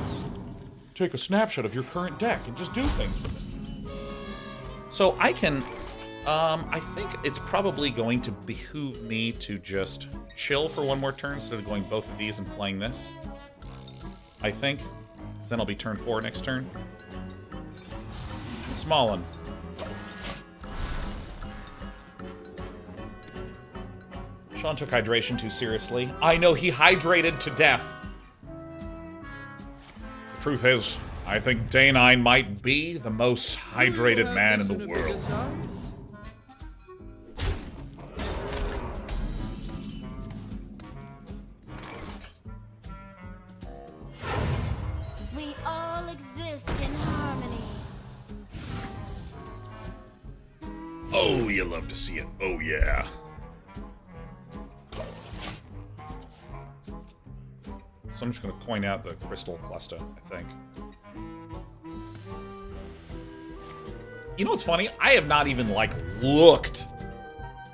Take a snapshot of your current deck and just do things with it. So I can... I think it's probably going to behoove me to just chill for one more turn instead of going both of these and playing this. I think. 'Cause then I'll be turn 4 next turn. Small one. Sean took hydration too seriously. I know, he hydrated to death. The truth is, I think Day9 might be the most hydrated man in the world. We all exist in harmony. Oh, you love to see it. Oh, yeah. So I'm just going to coin out the crystal cluster, I think. You know what's funny? I have not even, like, looked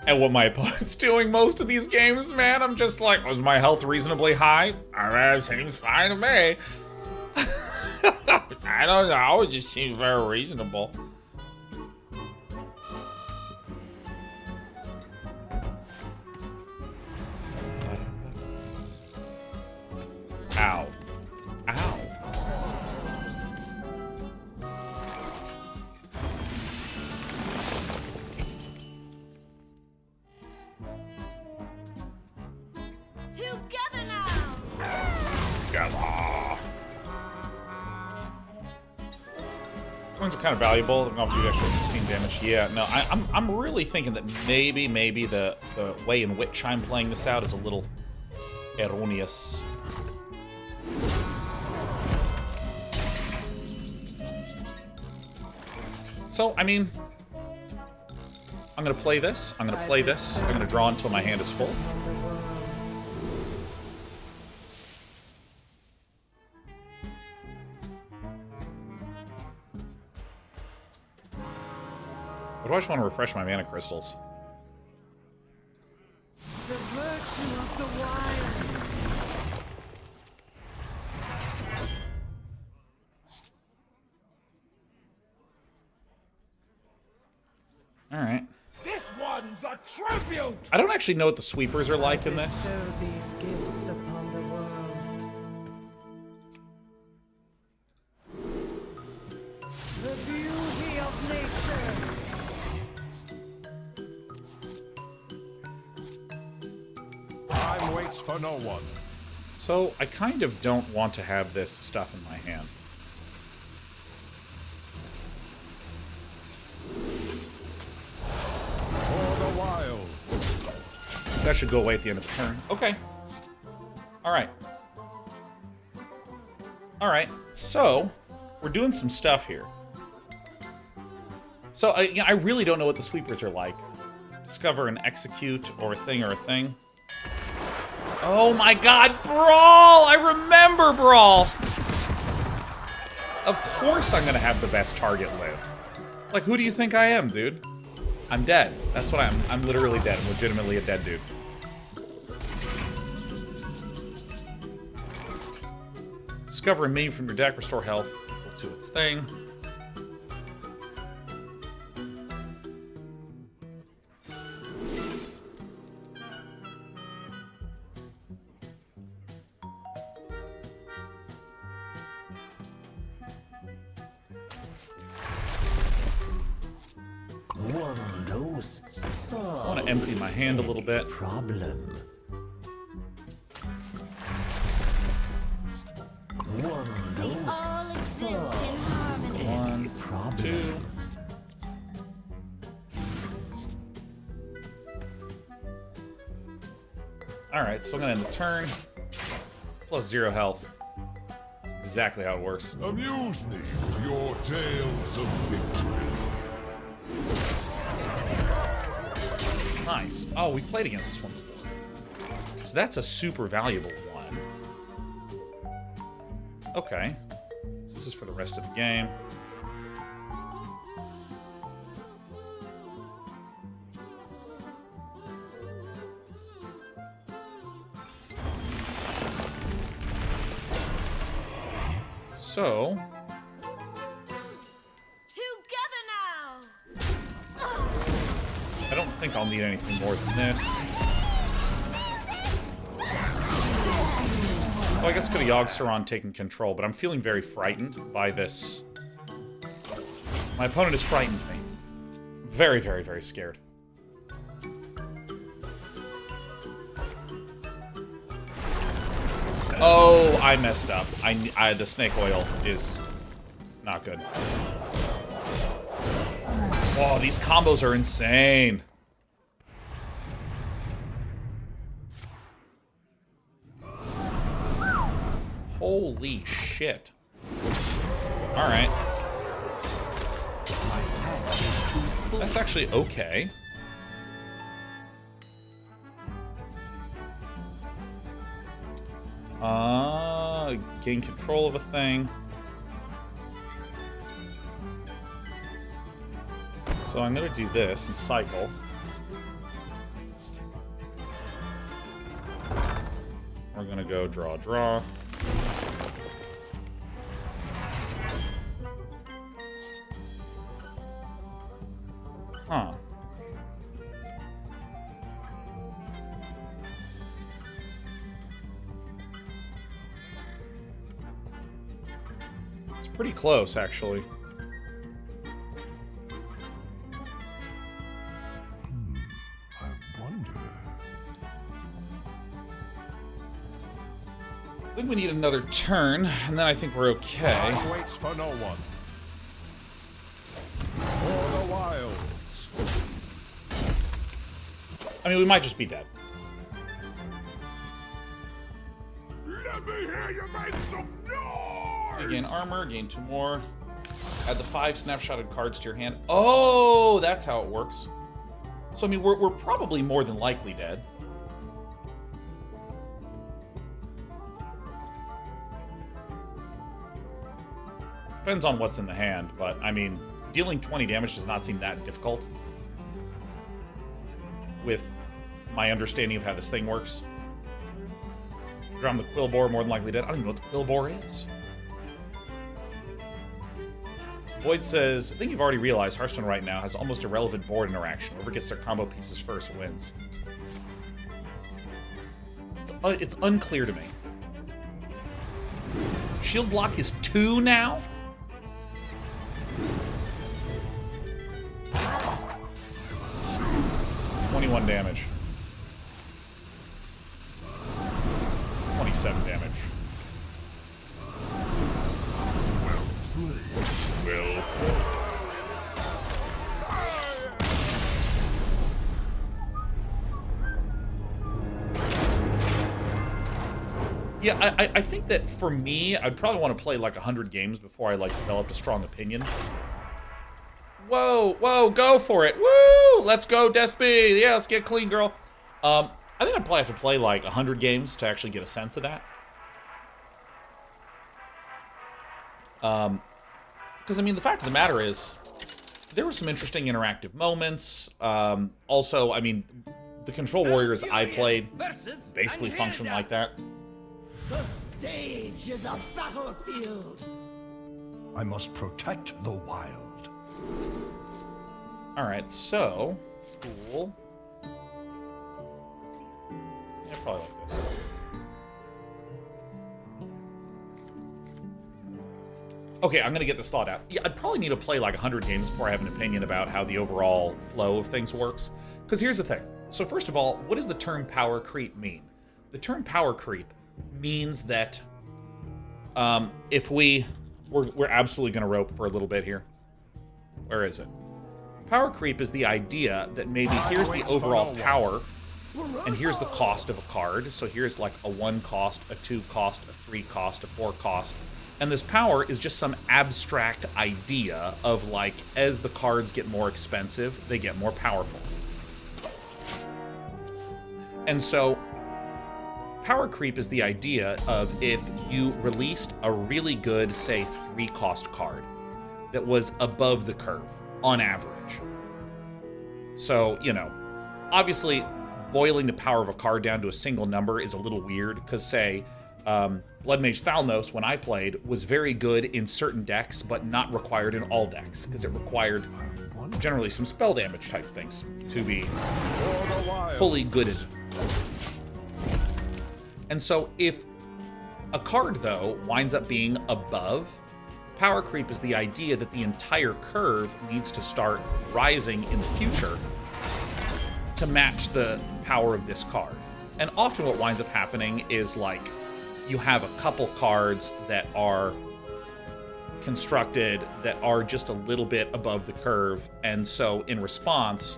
at what my opponent's doing most of these games, man. I'm just like, was my health reasonably high? Alright, seems fine to me. I don't know, it just seems very reasonable. Ow. Ow. Together now. Coins are kind of valuable. They're gonna do extra 16 damage. Yeah, no, I'm really thinking that maybe the way in which I'm playing this out is a little erroneous. So, I mean, I'm gonna play this. I'm gonna play this. I'm gonna draw until my hand is full. Or do I just want to refresh my mana crystals? The virtue of the wild. Alright. This one's a tribute! I don't actually know what the sweepers are like in this. Bestow these gifts upon the world. The beauty of nature. Time waits for no one. So, I kind of don't want to have this stuff in my hand. For the wild. So that should go away at the end of the turn. Okay. Alright. Alright, so, we're doing some stuff here. So, I really don't know what the sweepers are like. Discover and execute, or a thing or a thing. Oh my god, Brawl! I remember Brawl! Of course I'm gonna have the best target live. Like, who do you think I am, dude? I'm dead. That's what I'm. I'm literally dead. I'm legitimately a dead dude. Discover a menu from your deck. Restore health equal to its thing. I want to empty my hand a little bit. Problem. We all exist in harmony. 1, 2. Alright, so I'm gonna end the turn. Plus 0 health. That's exactly how it works. Amuse me with your tales of victory. Nice. Oh, we played against this one before. So that's a super valuable one. Okay. So this is for the rest of the game. So... Together now! I don't think I'll need anything more than this. Oh, I guess could have Yogg-Saron taken control, but I'm feeling very frightened by this. My opponent has frightened me. Very, very, very scared. Oh, I messed up. The snake oil is not good. Oh, these combos are insane. Holy shit. Alright. That's actually okay. Gain control of a thing. So I'm gonna do this and cycle. We're gonna go draw, draw. Huh. It's pretty close, actually. I wonder. I think we need another turn, and then I think we're okay. Time waits for no one. For the wilds. I mean, we might just be dead. Let me hear you make some noise! Gain armor, gain 2 more. Add the 5 snapshotted cards to your hand. Oh, that's how it works. So, I mean, we're probably more than likely dead. Depends on what's in the hand, but, I mean, dealing 20 damage does not seem that difficult. With my understanding of how this thing works. Drown the Quillbore, more than likely dead. I don't even know what the Quillbore is. Void says, I think you've already realized Hearthstone right now has almost irrelevant board interaction. Whoever gets their combo pieces first wins. It's unclear to me. Shield block is 2 now? $21 damage. 27 damage. Well. Yeah, I think that for me, I'd probably want to play like 100 games before I like developed a strong opinion. Whoa, whoa, go for it. Woo! Let's go, Despy. Yeah, let's get clean, girl. I think I'd probably have to play like 100 games to actually get a sense of that. Because, I mean, the fact of the matter is, there were some interesting interactive moments. Also, I mean, the Control Warriors I played basically function like that. The stage is a battlefield. I must protect the wild. Alright, so... Cool. Yeah, probably like this. Okay, I'm gonna get this thought out. Yeah, I'd probably need to play like 100 games before I have an opinion about how the overall flow of things works. Because here's the thing. So first of all, what does the term power creep mean? The term power creep means that if we're absolutely gonna rope for a little bit here. Where is it? Power creep is the idea that maybe here's the overall power, and here's the cost of a card. So here's like a 1 cost, a 2 cost, a 3 cost, a 4 cost. And this power is just some abstract idea of, like, as the cards get more expensive, they get more powerful. And so, power creep is the idea of if you released a really good, say, 3-cost card that was above the curve, on average. So, you know, obviously, boiling the power of a card down to a single number is a little weird, because, say, Blood Mage Thalnos, when I played, was very good in certain decks, but not required in all decks, because it required generally some spell damage type things to be fully gooded. And so if a card, though, winds up being above, power creep is the idea that the entire curve needs to start rising in the future to match the power of this card. And often what winds up happening is, like, you have a couple cards that are constructed that are just a little bit above the curve, and so in response,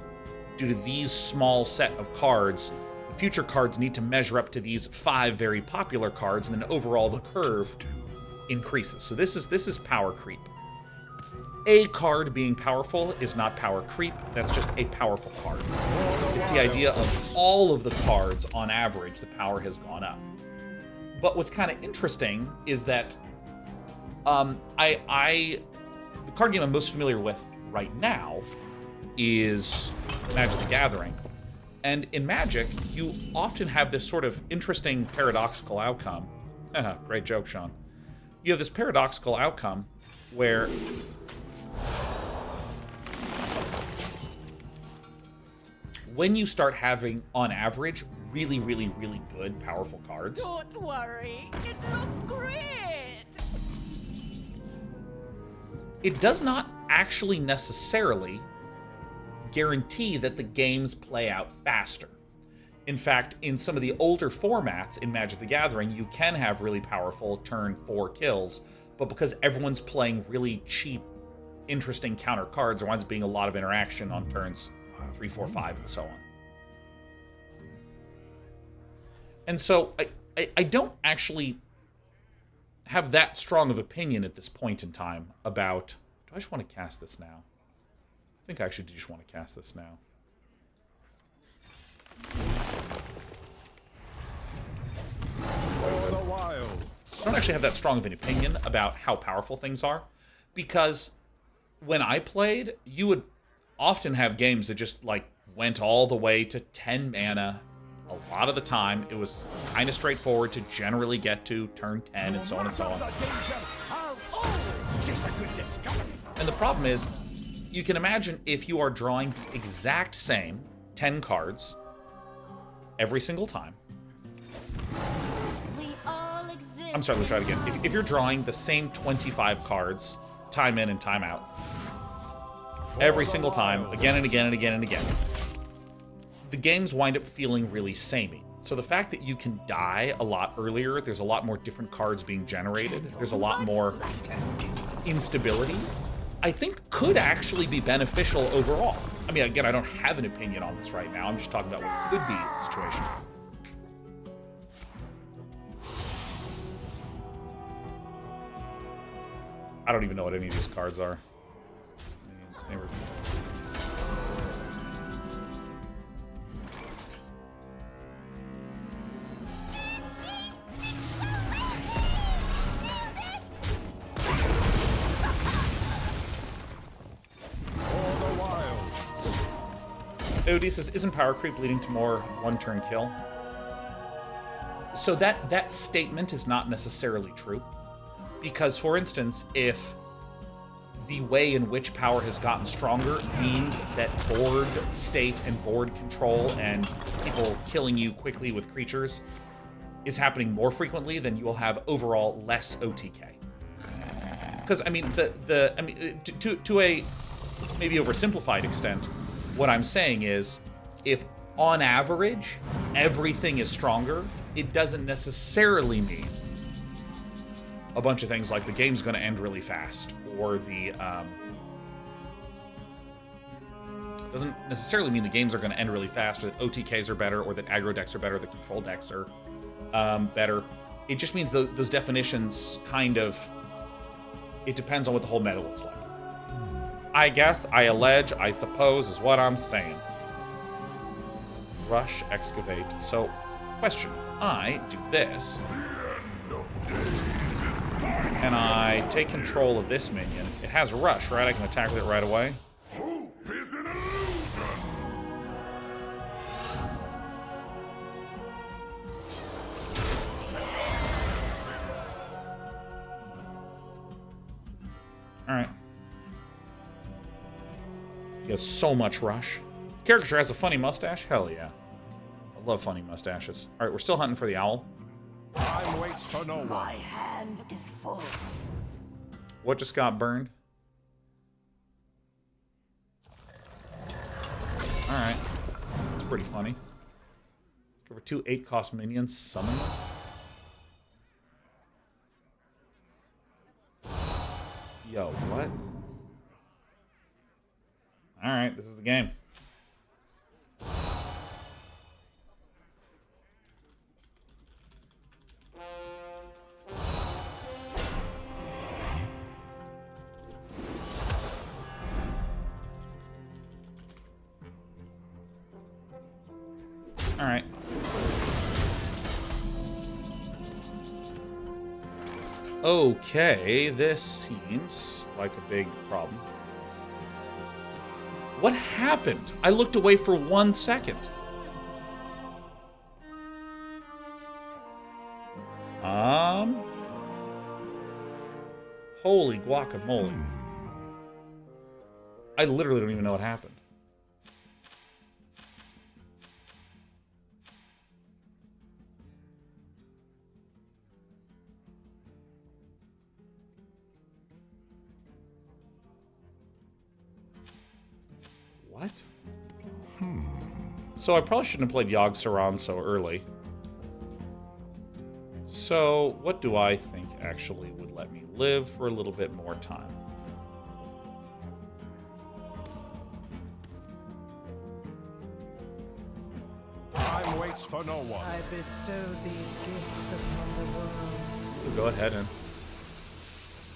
due to these small set of cards, the future cards need to measure up to these 5 very popular cards, and then overall the curve increases. So this is power creep. A card being powerful is not power creep, that's just a powerful card. It's the idea of all of the cards, on average, the power has gone up. But what's kind of interesting is that the card game I'm most familiar with right now is Magic the Gathering. And in Magic, you often have this sort of interesting paradoxical outcome. Great joke, Sean. You have this paradoxical outcome where when you start having, on average, really, really, really good, powerful cards. Don't worry, it looks great. It does not actually necessarily guarantee that the games play out faster. In fact, in some of the older formats in Magic the Gathering, you can have really powerful turn 4 kills, but because everyone's playing really cheap, interesting counter cards, there winds up being a lot of interaction on turns 3, 4, 5, and so on. And so I don't actually have that strong of opinion at this point in time about, do I just want to cast this now? I think I actually just want to cast this now. For the wild. I don't actually have that strong of an opinion about how powerful things are, because when I played, you would often have games that just, like, went all the way to 10 mana. A lot of the time, it was kind of straightforward to generally get to turn 10 and so on and so on. And the problem is, you can imagine if you are drawing the exact same 10 cards every single time. We all exist. I'm sorry, let's try it again. If you're drawing the same 25 cards, time in and time out, every single time, again and again and again and again, the games wind up feeling really samey. So the fact that you can die a lot earlier, there's a lot more different cards being generated, there's a lot more instability, I think could actually be beneficial overall. I mean, again, I don't have an opinion on this right now, I'm just talking about what could be the situation. I don't even know what any of these cards are. It's never... Odie says, isn't power creep leading to more one-turn kill? So that statement is not necessarily true. Because, for instance, if the way in which power has gotten stronger means that board state and board control and people killing you quickly with creatures is happening more frequently, then you will have overall less OTK. Because, I mean, to a maybe oversimplified extent, what I'm saying is, if on average everything is stronger, it doesn't necessarily mean a bunch of things like the game's going to end really fast, or the doesn't necessarily mean the games are going to end really fast, or that OTKs are better, or that aggro decks are better, the control decks are better. It just means those definitions kind of, it depends on what the whole meta looks like. I guess, I allege, I suppose is what I'm saying. Rush, excavate. So, question, if I do this, can I take control of this minion? It has rush, right? I can attack with it right away. Hope is an illusion. Alright. He has so much rush. Caricature has a funny mustache? Hell yeah. I love funny mustaches. Alright, we're still hunting for the owl. Time waits for no one. My hand is full. What just got burned? Alright. That's pretty funny. Over 2 8-cost minions summon. Yo, what? Alright, this is the game. Alright. Okay, this seems like a big problem. What happened? I looked away for 1 second. Holy guacamole. I literally don't even know what happened. What? So I probably shouldn't have played Yogg Saron so early. So what do I think actually would let me live for a little bit more time? Time waits for no one. I bestow these gifts upon the world. We'll go ahead and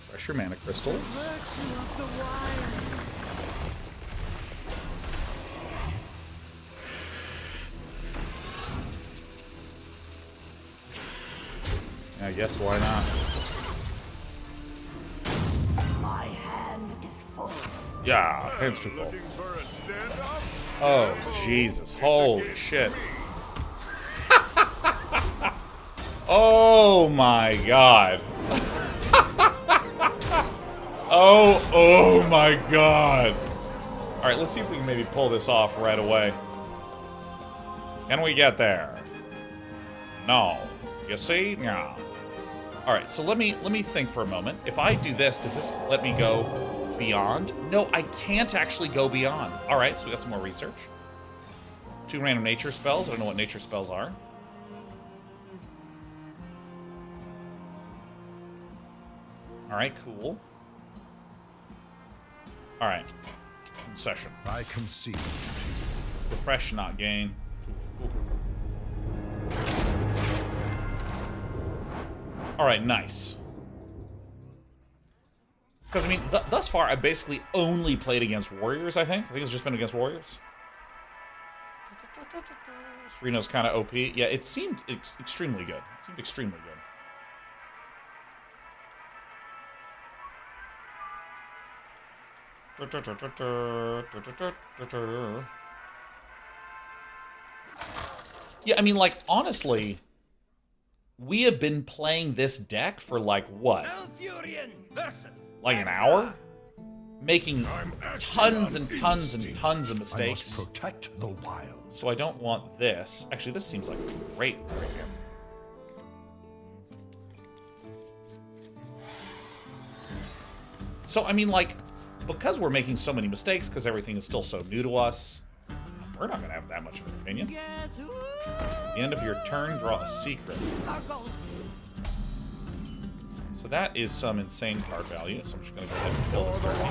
pressure mana crystals. Virtue of the wild. I guess why not? My hand is full. Yeah, hand's too full. Looking for a stand-up? Oh, Jesus. Holy shit. Oh my god. Oh my god. Alright, let's see if we can maybe pull this off right away. Can we get there? No. You see? Yeah. Alright, so let me think for a moment. If I do this, does this let me go beyond? No, I can't actually go beyond. Alright, so we got some more research. 2 random nature spells. I don't know what nature spells are. Alright, cool. Alright. Session. I concede. Refresh, not gain. Alright, nice. Because, I mean, thus far, I've basically only played against warriors, I think. I think it's just been against warriors. Reno's kind of OP. Yeah, it seemed extremely good. It seemed extremely good. Yeah, I mean, like, honestly, we have been playing this deck for, like, what? Like an hour? Making tons and tons and tons of mistakes. I must protect the wild. So I don't want this. Actually, this seems like great right here. So, I mean, like, because we're making so many mistakes, because everything is still so new to us, we're not going to have that much of an opinion. At the end of your turn, draw a secret. So that is some insane card value, so I'm just going to go ahead and kill this turkey.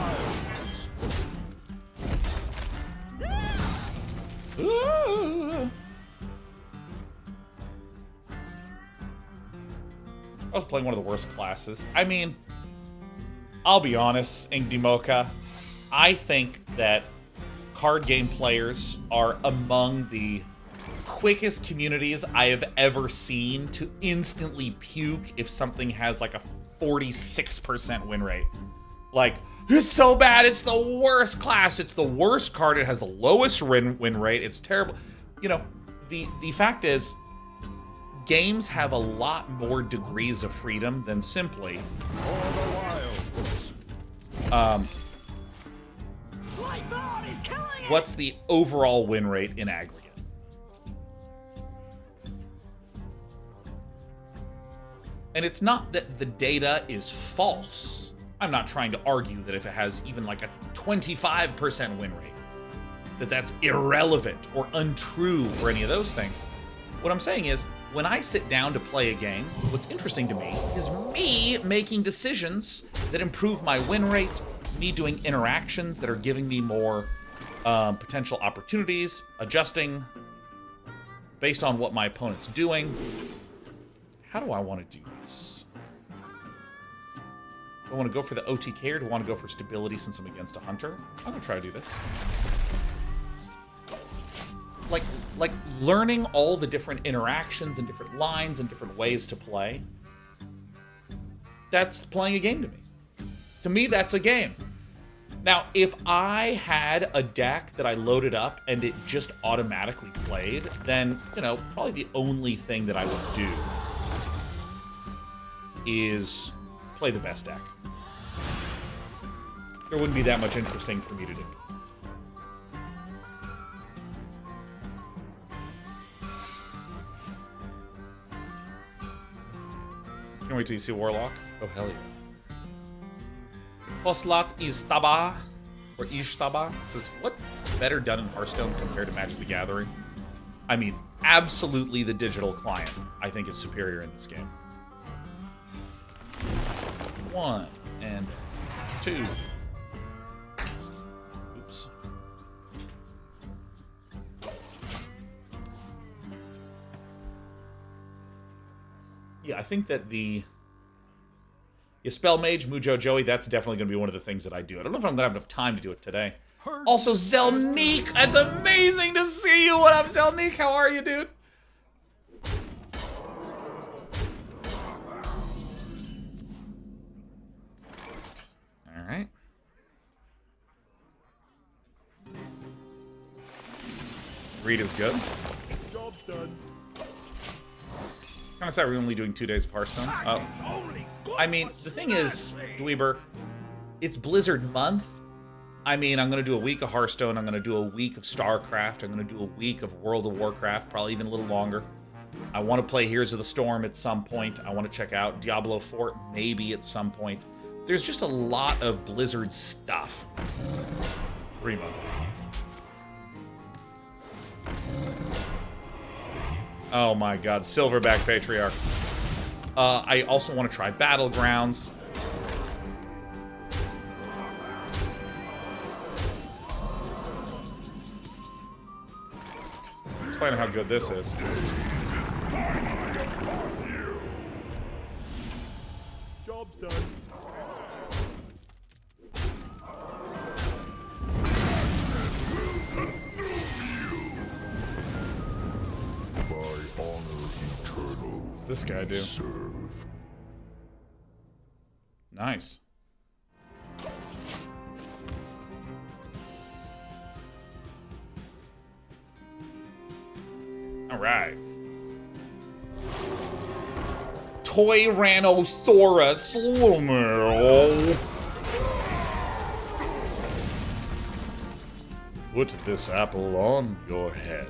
Ooh. I was playing one of the worst classes. I mean, I'll be honest, Ingdimoka, I think that card game players are among the quickest communities I have ever seen to instantly puke if something has like a 46% win rate. Like, it's so bad, it's the worst class, it's the worst card, it has the lowest win rate, it's terrible. You know, the fact is, games have a lot more degrees of freedom than simply what's the overall win rate in aggregate. And it's not that the data is false. I'm not trying to argue that if it has even like a 25% win rate, that that's irrelevant or untrue or any of those things. What I'm saying is, when I sit down to play a game, what's interesting to me is me making decisions that improve my win rate, me doing interactions that are giving me more potential opportunities, adjusting based on what my opponent's doing. How do I want to do this? Do I want to go for the OTK or do I want to go for stability since I'm against a hunter? I'm going to try to do this. Like learning all the different interactions and different lines and different ways to play. That's playing a game to me. To me, that's a game. Now, if I had a deck that I loaded up and it just automatically played, then, you know, probably the only thing that I would do is play the best deck. There wouldn't be that much interesting for me to do. Can't wait till you see Warlock. Oh, hell yeah. Poslat Istaba, or Ishtaba, says, what's better done in Hearthstone compared to Magic the Gathering? I mean, absolutely the digital client, I think, is superior in this game. 1 and 2. Oops. Yeah, I think that Spell Mage, Mujo Joey, that's definitely going to be one of the things that I do. I don't know if I'm going to have enough time to do it today. Also, Zelnique, that's amazing to see you. What up, Zelnique? How are you, dude? All right. Read is good. Job's done. Kind of sad we're only doing 2 days of Hearthstone. I mean, the thing is, Dweeber, it's Blizzard month. I mean, I'm going to do a week of Hearthstone. I'm going to do a week of StarCraft. I'm going to do a week of World of Warcraft, probably even a little longer. I want to play Heroes of the Storm at some point. I want to check out Diablo 4 maybe at some point. There's just a lot of Blizzard stuff. 3 months. Oh my god, Silverback Patriarch. I also want to try Battlegrounds. Let's find out how good this is. Job's done. What's this guy do? Serve. Nice. Alright. Tyrannosaurus Slow-mo. Put this apple on your head.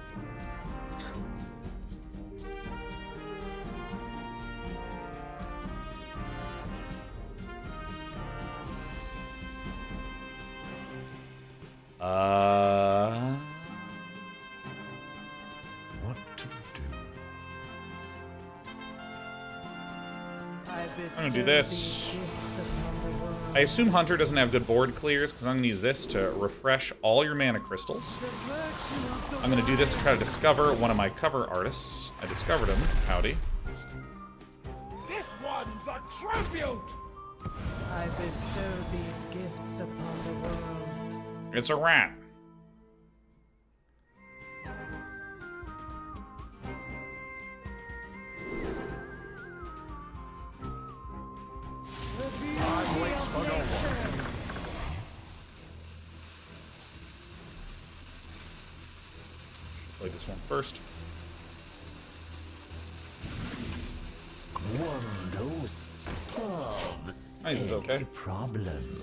What to do? I'm gonna do this. I assume Hunter doesn't have good board clears because I'm gonna use this to refresh all your mana crystals. I'm gonna do this to try to discover one of my cover artists. I discovered him. Howdy. This one's a tribute! I bestow these gifts upon the world. It's a rat. Time waits for no one. Play this one first. One dose solves Nice, is okay. any problem.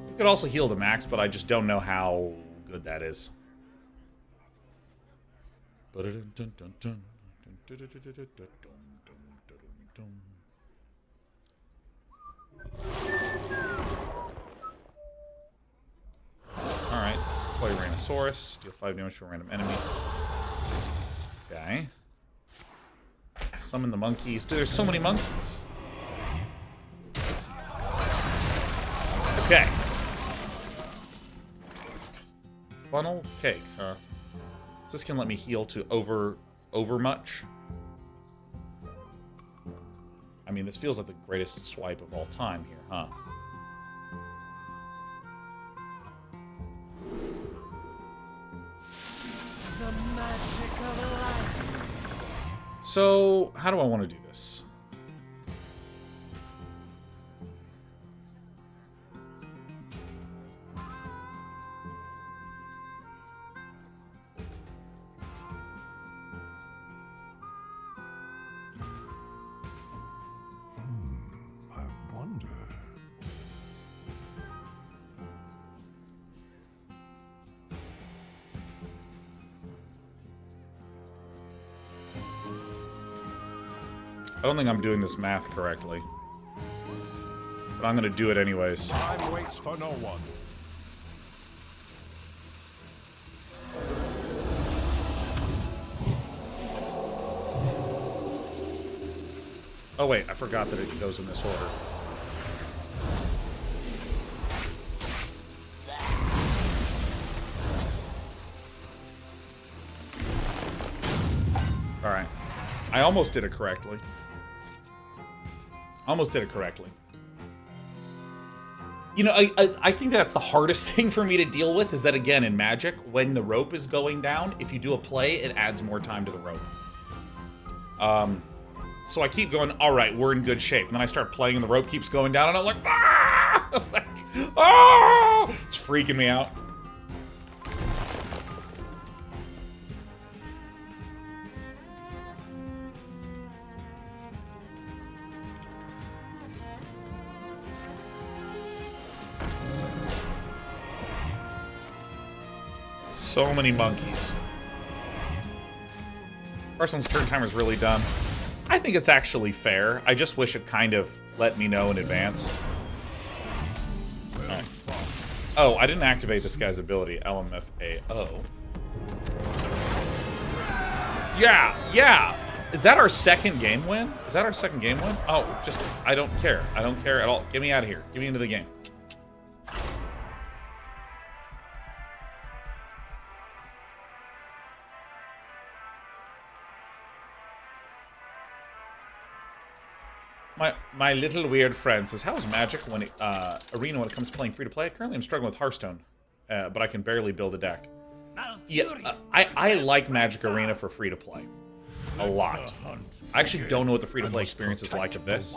You could also heal the max, but I just don't know how good that is. Alright, this is play Tyrannosaurus. Deal 5 damage to a random enemy. Okay. Summon the monkeys. Dude, there's so many monkeys. Okay. Funnel cake, huh? So this can let me heal to over much. I mean, this feels like the greatest swipe of all time here, huh? The magic of life. So, how do I want to do this? I wonder. I don't think I'm doing this math correctly. But I'm going to do it anyways. Time waits for no one. Oh wait, I forgot that it goes in this order. Alright. I almost did it correctly. Almost did it correctly. You know, I think that's the hardest thing for me to deal with, is that, again, in Magic, when the rope is going down, if you do a play, it adds more time to the rope. So I keep going, all right, we're in good shape. And then I start playing and the rope keeps going down, and I'm like, ah! I'm like, ah! It's freaking me out. So many monkeys. First one's turn timer's really done. I think it's actually fair. I just wish it kind of let me know in advance. Right. Oh, I didn't activate this guy's ability, LMFAO. Yeah, yeah! Is that our second game win? Is that our second game win? Oh, just, I don't care. I don't care at all. Get me out of here. Get me into the game. My little weird friend says, how's Magic when it, Arena when it comes to playing free-to-play? Currently I'm struggling with Hearthstone, but I can barely build a deck. Yeah, I like Magic Arena for free-to-play. A lot. I actually don't know what the free-to-play experience is like of this.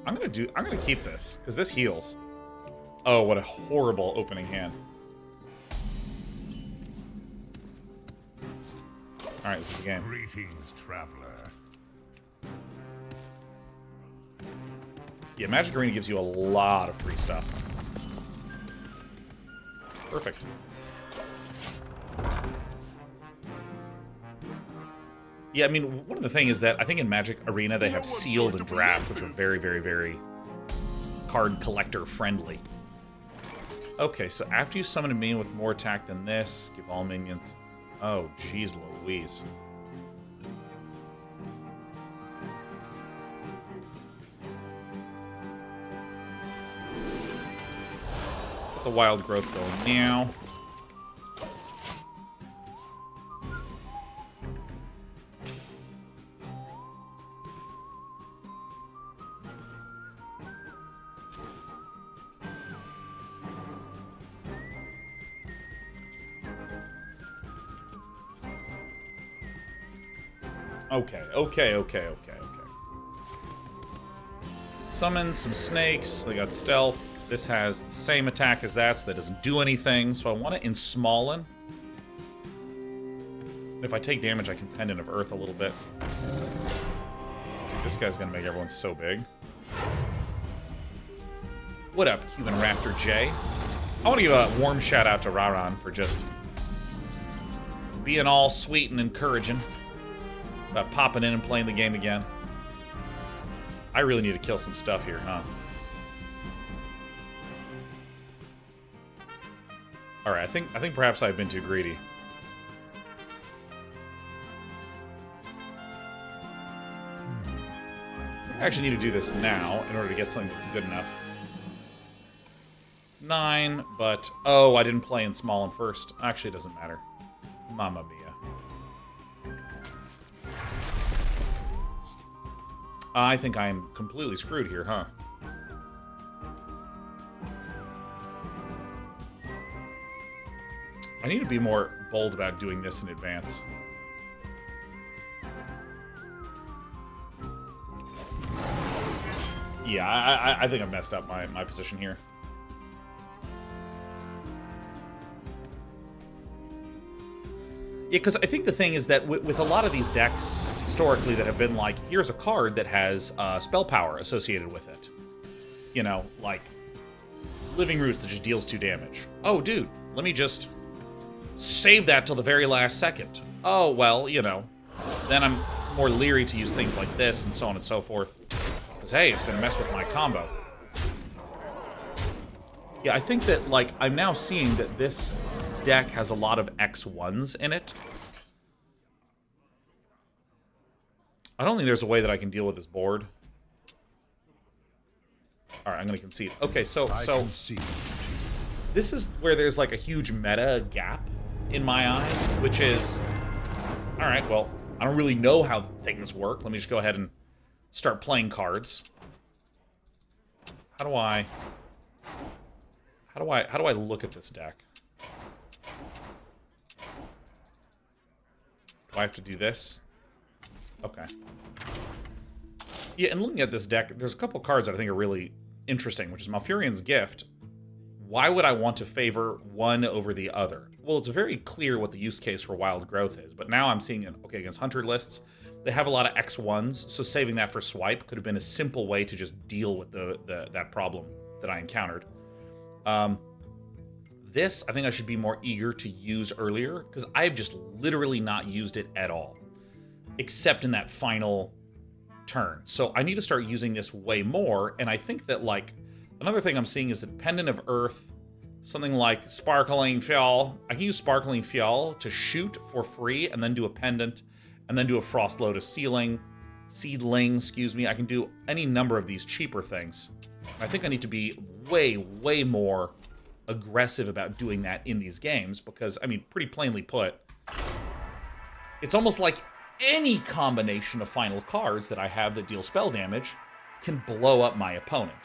I'm gonna keep this, because this heals. Oh, what a horrible opening hand. Alright, this is the game. Greetings, traveler. Yeah, Magic Arena gives you a lot of free stuff. Perfect. Yeah, I mean, one of the things is that I think in Magic Arena they have sealed and draft, which are very, very, very card collector friendly. Okay, so after you summon a minion with more attack than this, give all minions... Oh, jeez Louise. Get the wild growth going now. Okay. Summon some snakes. They got stealth. This has the same attack as that, so that doesn't do anything. So I want to Ensmallen. If I take damage, I can Pendant of Earth a little bit. This guy's gonna make everyone so big. What up, Cuban Raptor J? I want to give a warm shout out to Raran for just being all sweet and encouraging about popping in and playing the game again. I really need to kill some stuff here, huh? Alright, I think perhaps I've been too greedy. I actually need to do this now in order to get something that's good enough. It's 9, but... Oh, I didn't play in small and first. Actually, it doesn't matter. Mamma mia. I think I'm completely screwed here, huh? I need to be more bold about doing this in advance. Yeah, I think I've messed up my position here. Yeah, because I think the thing is that with a lot of these decks, historically, that have been like, here's a card that has spell power associated with it. You know, like Living Roots that just deals 2 damage. Oh, dude, let me just save that till the very last second. Oh, well, you know, then I'm more leery to use things like this and so on and so forth. Because, hey, it's going to mess with my combo. Yeah, I think that, like, I'm now seeing that this deck has a lot of X1s in it. I don't think there's a way that I can deal with this board. Alright, I'm going to concede. Okay, so this is where there's like a huge meta gap in my eyes, which is... Alright, well, I don't really know how things work. Let me just go ahead and start playing cards. How do I look at this deck? Do I have to do this? Okay. Yeah, and looking at this deck, there's a couple cards that I think are really interesting, which is Malfurion's Gift. Why would I want to favor one over the other? Well, it's very clear what the use case for Wild Growth is, but now I'm seeing it, okay, against Hunter lists, they have a lot of X1s, so saving that for Swipe could have been a simple way to just deal with that problem that I encountered. This, I think I should be more eager to use earlier, because I've just literally not used it at all, except in that final turn. So I need to start using this way more, and I think that, like, another thing I'm seeing is that Pendant of Earth, something like Sparkling Fjall. I can use Sparkling Fjall to shoot for free, and then do a Pendant, and then do a Frost Lotus Seedling, excuse me. I can do any number of these cheaper things. I think I need to be way, way more aggressive about doing that in these games, because, I mean, pretty plainly put, it's almost like any combination of final cards that I have that deal spell damage can blow up my opponent.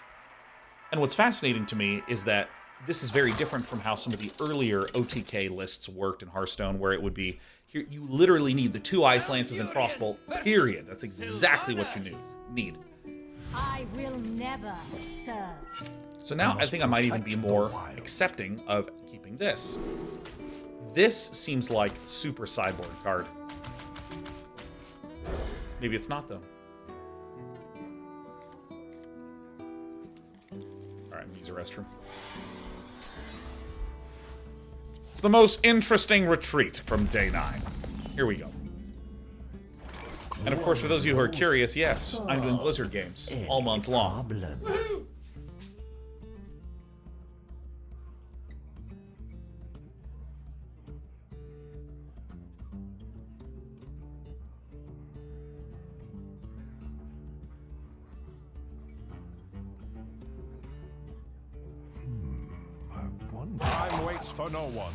And what's fascinating to me is that this is very different from how some of the earlier OTK lists worked in Hearthstone, where it would be, here, you literally need the 2 Ice Lances and Frostbolt, period. That's exactly what you need. I will never serve. So now I think I might even be more accepting of keeping this. This seems like super sideboard card. Maybe it's not, though. Alright, I'm gonna use a restroom. It's the most interesting retreat from day 9. Here we go. And of course, for those of you who are curious, yes, I'm doing Blizzard games all month long. Time waits for no one.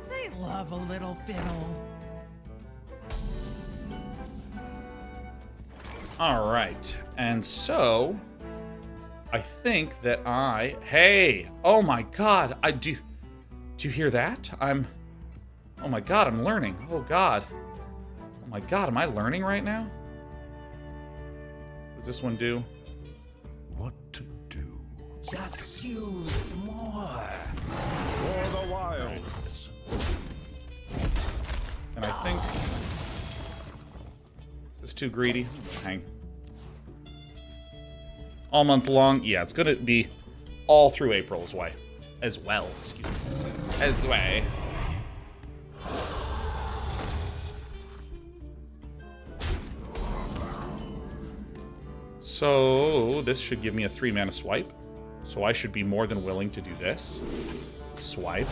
They love a little fiddle. All right, and so I think that hey, oh my God, do you hear that? Oh my God, I'm learning. Oh God, oh my God, am I learning right now? What does this one do? What to do? Just use more. For the wilds. And I think, is this too greedy? Hang. All month long, yeah, it's gonna be all through April as well, excuse me, as way. So this should give me a 3-mana swipe. So I should be more than willing to do this. Swipe.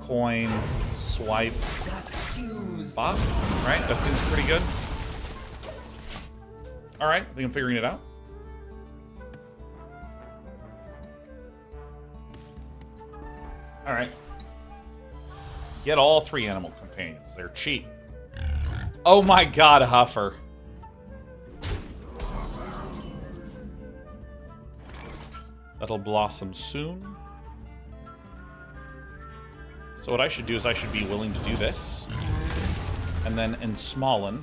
Coin. Swipe. Bop. Right? That seems pretty good. Alright, I think I'm figuring it out. Alright. Get all 3 animal companions. They're cheap. Oh my God, Huffer. That'll blossom soon. So what I should do is I should be willing to do this. And then in Smollen.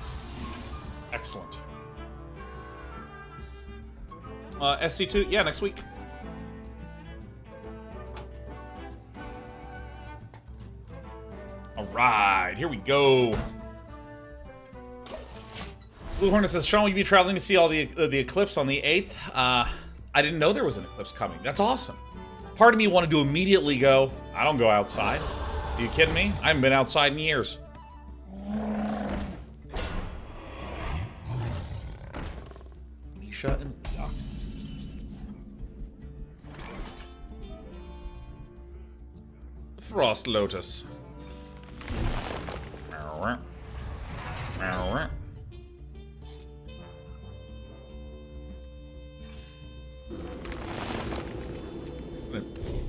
Excellent. SC2, yeah, next week. Alright, here we go. Blue Hornet says, Sean, will you be traveling to see all the eclipse on the 8th? I didn't know there was an eclipse coming. That's awesome. Part of me wanted to immediately go, I don't go outside. Are you kidding me? I haven't been outside in years. Misha and Leah. Frost Lotus.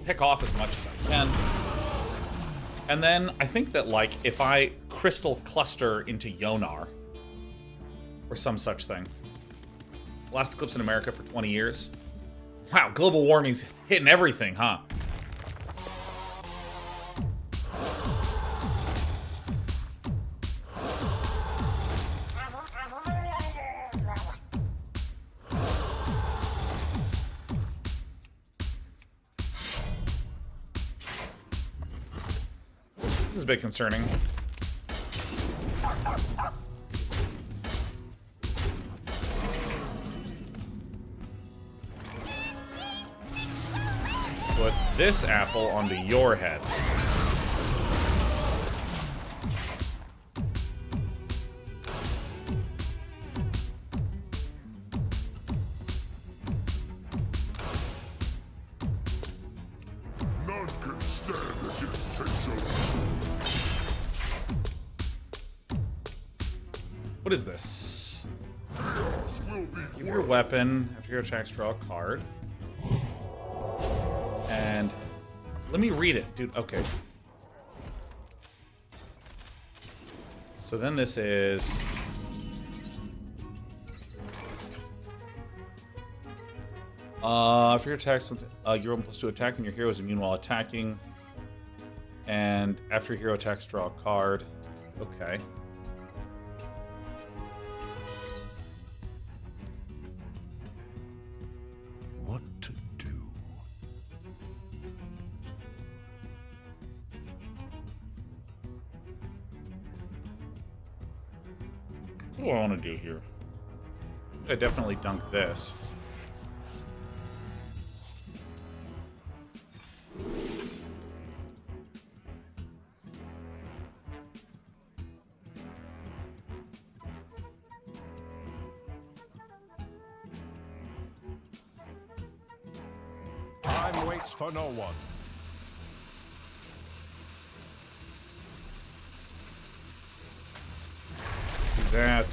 Pick off as much as I can. And then I think that, like, if I crystal cluster into Yonar, or some such thing. Last eclipse in America for 20 years. Wow, global warming's hitting everything, huh? This is a bit concerning. Put this apple onto your head. None can stand against Tenjo. What is this? Give your weapon. After your attacks, draw a card. And let me read it, dude. Okay. So then this is... after your attacks, you roll +2 attack, and your hero is immune while attacking. And after your hero attacks, draw a card. Okay. What to do? What do I want to do here? I definitely dunk this. Time waits for no one. Do that.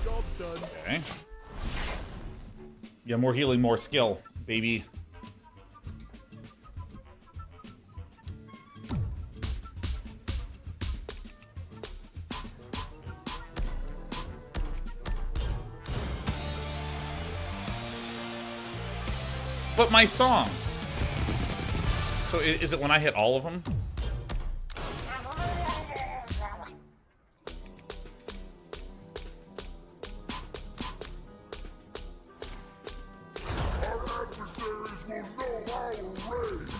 Job done. Okay. Yeah, more healing, more skill, baby. But my song. So is it when I hit all of them? Our adversaries will know our rage.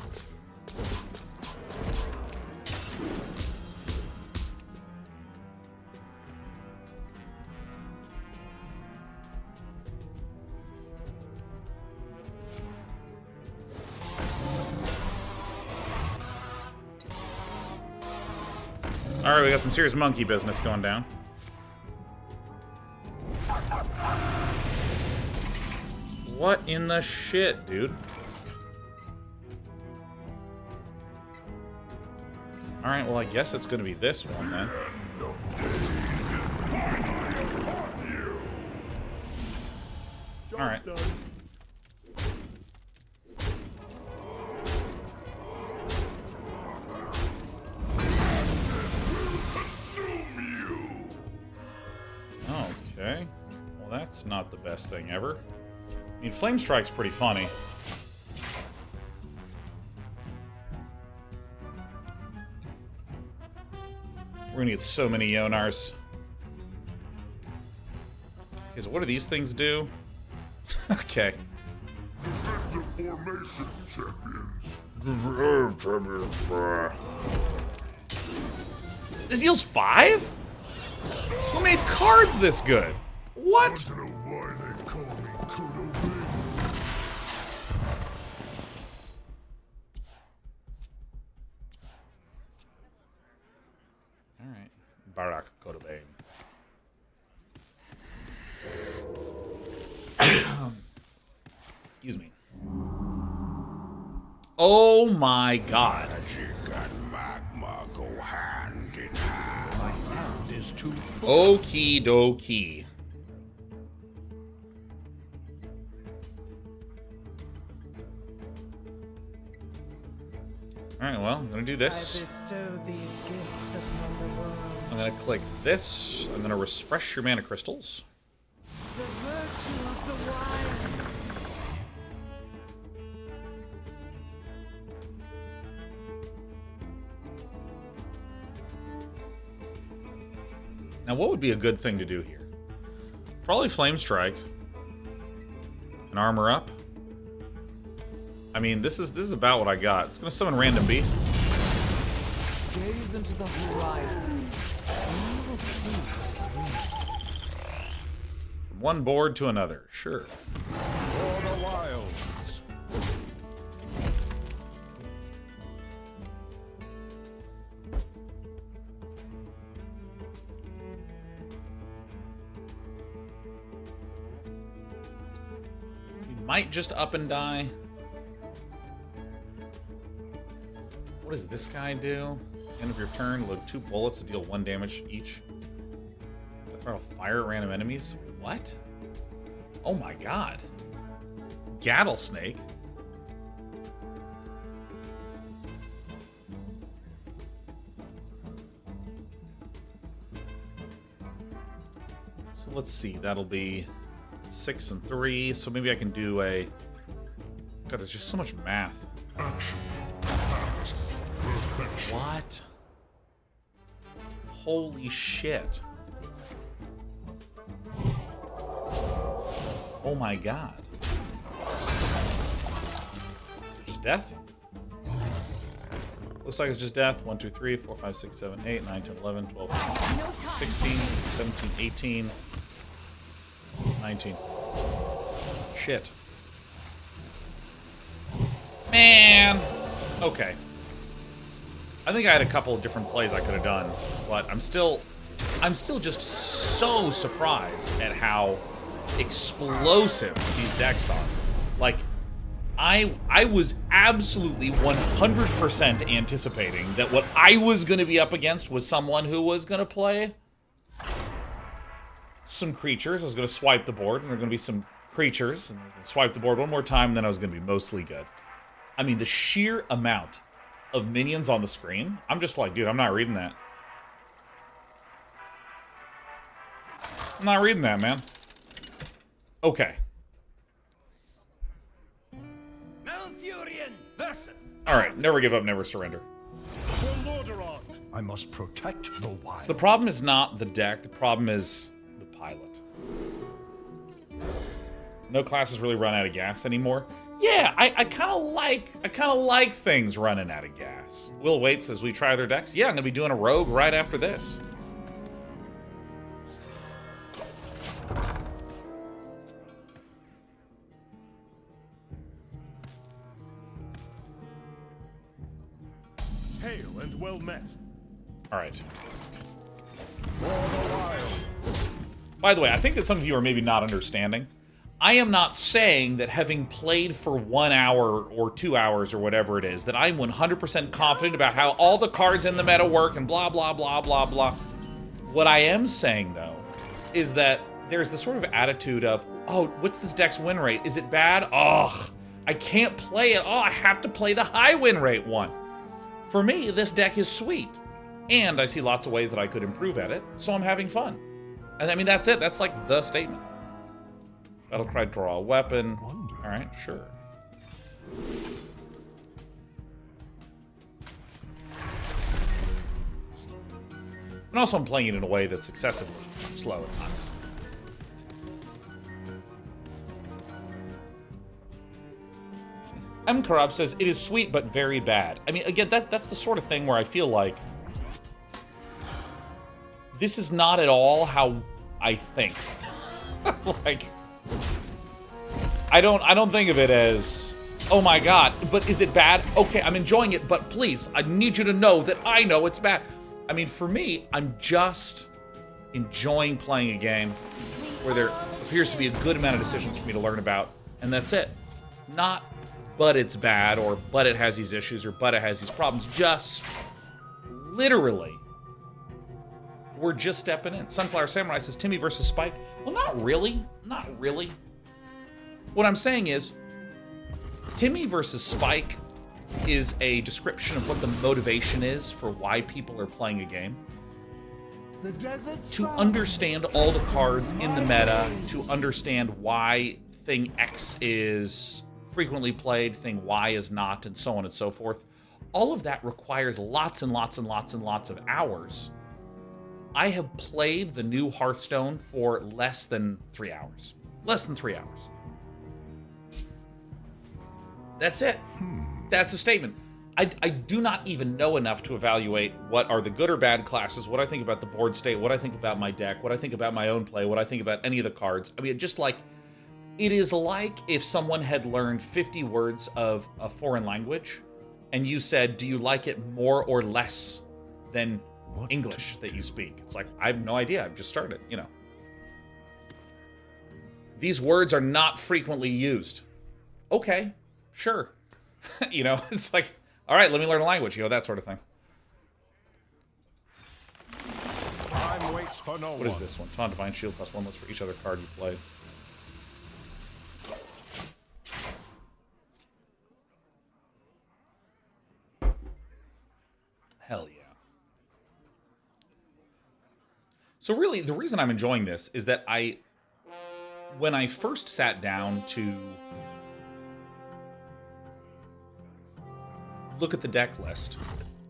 Alright, we got some serious monkey business going down. What in the shit, dude? Alright, well I guess it's gonna be this one then. Alright. Okay. Well, that's not the best thing ever. I mean, Flame Strike's pretty funny. We're gonna get so many Yonars. Okay, so what do these things do? Okay. Defensive formation, champions. This deals 5? Who made cards this good? What? Want to know why they call me Kodo Bing? Alright. Barak Kodobane. Excuse me. Oh my god. Magic and magma go hand in hand. My hand is too full. Okie dokie. Alright, well, I'm gonna do I this. bestow these gifts upon the world. I'm gonna click this. I'm gonna refresh your mana crystals. The virtue of the wild. Now, what would be a good thing to do here? Probably Flame Strike. And Armor Up. I mean, this is about what I got. It's gonna summon random beasts. Gaze into the horizon, and you will see what's real. From one board to another. Sure. For the wilds. might just up and die. What does this guy do? End of your turn, load 2 bullets to deal 1 damage each. Throw fire at random enemies? What? Oh my god. Gattlesnake? So let's see, that'll be 6 and 3, so maybe I can do a... God, there's just so much math. What? Holy shit. Oh my god. Just death? Looks like it's just death. 1, 2, 3, 4, 5, 6, 7, 8, 9, 10, 11, 12, 16, 17, 18, 19. Shit. Man. Okay. I think I had a couple of different plays I could have done, but I'm still just so surprised at how explosive these decks are. Like, I was absolutely 100% anticipating that what I was going to be up against was someone who was going to play some creatures. I was going to swipe the board, and there were going to be some creatures, and I was going to swipe the board one more time, and then I was going to be mostly good. I mean, the sheer amount of minions on the screen, I'm just like, dude, I'm not reading that. I'm not reading that, man. Okay. Malfurion versus. Alright, never give up, never surrender. I must protect the wild. So the problem is not the deck, the problem is the pilot. No classes really run out of gas anymore. Yeah, I kind of like things running out of gas. Will waits as we try other decks. Yeah, I'm gonna be doing a rogue right after this. Hail and well met. All right. By the way, I think that some of you are maybe not understanding. I am not saying that having played for 1 hour or 2 hours or whatever it is, that I'm 100% confident about how all the cards in the meta work and blah, blah, blah, blah, blah. What I am saying, though, is that there's the sort of attitude of, oh, what's this deck's win rate? Is it bad? Ugh, I can't play it. Oh, I have to play the high win rate one. For me, this deck is sweet. And I see lots of ways that I could improve at it, so I'm having fun. And I mean, that's it. That's like the statement. Battlecry, draw a weapon. Alright, sure. And also I'm playing it in a way that's excessively slow at times. M. Karab says, it is sweet but very bad. I mean, again, that's the sort of thing where I feel like this is not at all how I think. Like, I don't think of it as, oh my god, but is it bad? Okay, I'm enjoying it, but please, I need you to know that I know it's bad. I mean, for me, I'm just enjoying playing a game where there appears to be a good amount of decisions for me to learn about, and that's it. Not, but it's bad, or but it has these issues, or but it has these problems. Just, literally, we're just stepping in. Sunflower Samurai says, Timmy versus Spike. Well, not really. Not really. What I'm saying is, Timmy versus Spike is a description of what the motivation is for why people are playing a game. The desert To understand all the cards in the meta, to understand why thing X is frequently played, thing Y is not, and so on and so forth. All of that requires lots and lots and lots and lots of hours. I have played the new Hearthstone for less than 3 hours. Less than 3 hours. That's it. That's a statement. I do not even know enough to evaluate what are the good or bad classes, what I think about the board state, what I think about my deck, what I think about my own play, what I think about any of the cards. I mean, just like, it is like if someone had learned 50 words of a foreign language and you said, do you like it more or less than English that you speak? It's like, I have no idea. I've just started, you know. These words are not frequently used. okay, sure. You know, it's like, all right, let me learn a language, you know, that sort of thing. Time waits for no What is this one? Taunt, Divine Shield, +1 less for each other card you played. Hell yeah. So really, the reason I'm enjoying this is that when I first sat down to look at the deck list,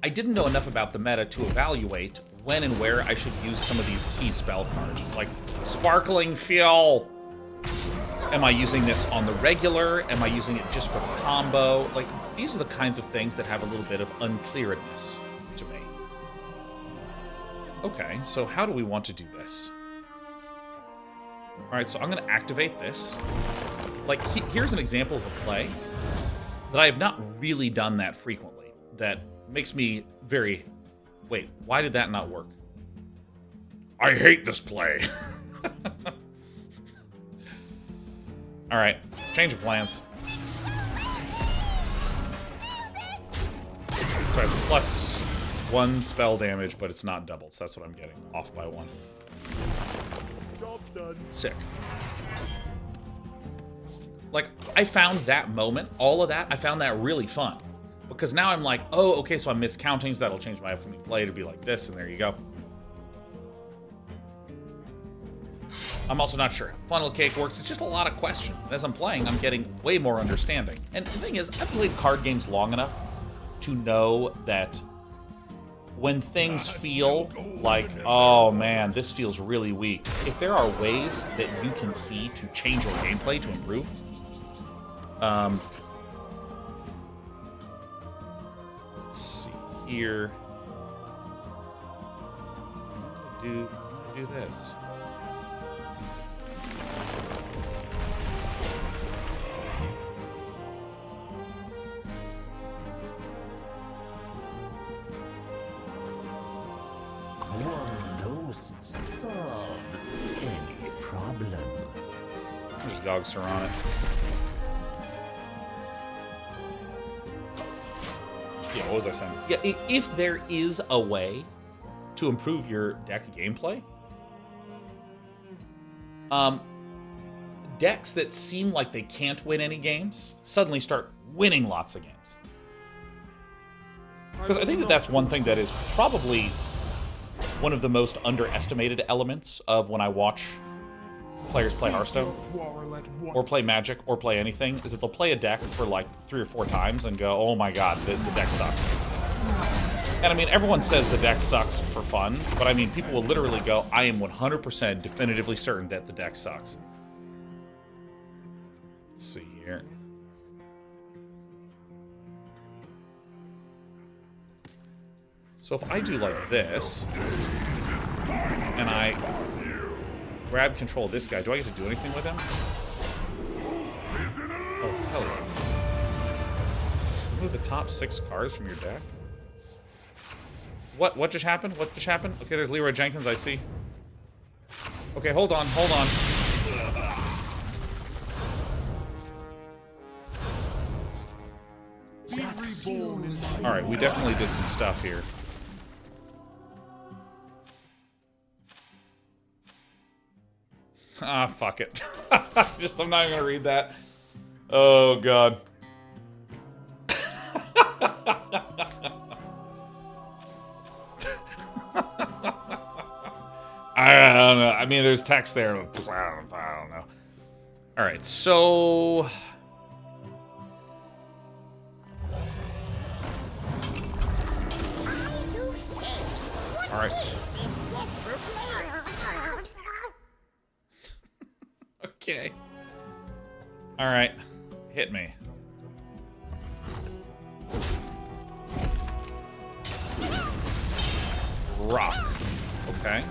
I didn't know enough about the meta to evaluate when and where I should use some of these key spell cards, like Sparkling Fuel. Am I using this on the regular? Am I using it just for the combo? Like, these are the kinds of things that have a little bit of unclearness to me. Okay, so how do we want to do this? Alright, so I'm going to activate this. Like, here's an example of a play that I have not really done that frequently. That makes me very... Wait, why did that not work? I hate this play. Alright, change of plans. Sorry, +1 spell damage, but it's not doubled, so that's what I'm getting. Off by 1. Job done. Sick. Like, I found that moment, all of that, I found that really fun. Because now I'm like, oh, okay, so I'm miscounting, so that'll change my upcoming play to be like this, and there you go. I'm also not sure how funnel cake works. It's just a lot of questions. And as I'm playing, I'm getting way more understanding. And the thing is, I've played card games long enough to know that when things feel like, oh man, this feels really weak, if there are ways that you can see to change your gameplay to improve, let's see here. I'm gonna do this. Solves any problem. There's dogs on it. Yeah, what was I saying? Yeah, if there is a way to improve your deck gameplay, decks that seem like they can't win any games suddenly start winning lots of games. Because I think that that's one thing that is probably one of the most underestimated elements of when I watch players play Hearthstone, or play Magic, or play anything, is that they'll play a deck for like 3 or 4 times and go, oh my god, the deck sucks. And I mean, everyone says the deck sucks for fun, but I mean, people will literally go, I am 100% definitively certain that the deck sucks. Let's see here. So if I do like this, and I grab control of this guy, do I get to do anything with him? Oh, hell yeah. Remove the top 6 cards from your deck? What just happened? What just happened? Okay, there's Leroy Jenkins, I see. Okay, hold on, hold on. Alright, we definitely did some stuff here. Ah, fuck it. I'm not even gonna read that. Oh, God. I don't know. I mean, there's text there. I don't know. All right, so... All right. Okay. All right. Hit me. Rock. Okay.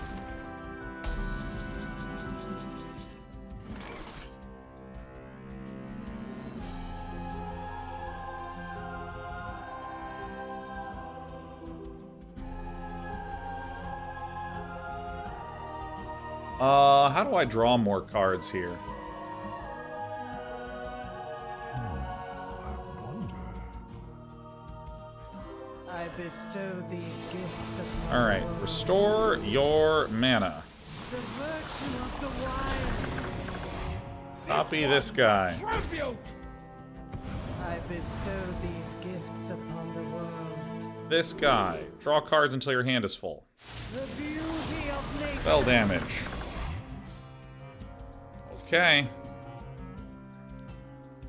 How do I draw more cards here? I bestow these gifts upon All right, the world. restore your mana. The virtue of the wild. Copy this guy. Tribute! I bestow these gifts upon the world. This guy. Draw cards until your hand is full. The beauty of nature. Spell damage. Okay.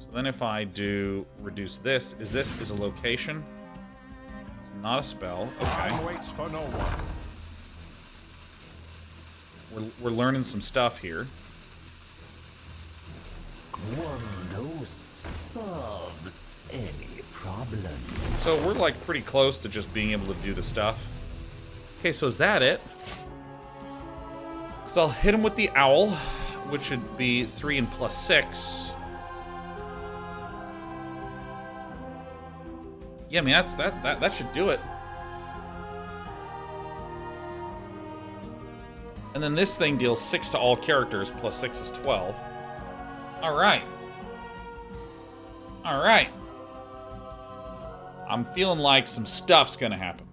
So then if I do reduce this is a location. It's not a spell. Okay. Time waits for no one. We're learning some stuff here. One of those solves any problem. So we're like pretty close to just being able to do the stuff. Okay, so is that it? So I'll hit him with the owl, which should be 3 and plus 6. Yeah, I mean that should do it. And then this thing deals 6 to all characters, plus 6 is 12. Alright. Alright. I'm feeling like some stuff's gonna happen.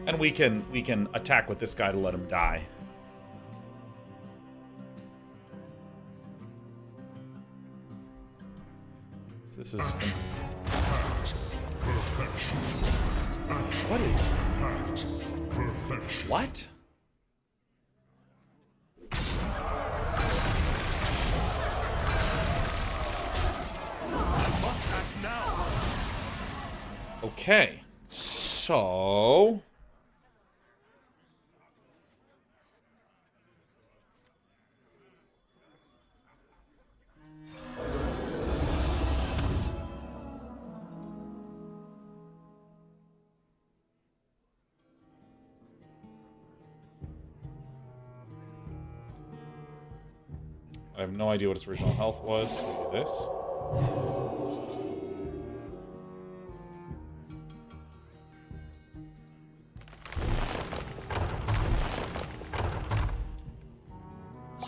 And we can attack with this guy to let him die. So this is... What is... What? Okay. So... I have no idea what its original health was. Look at this.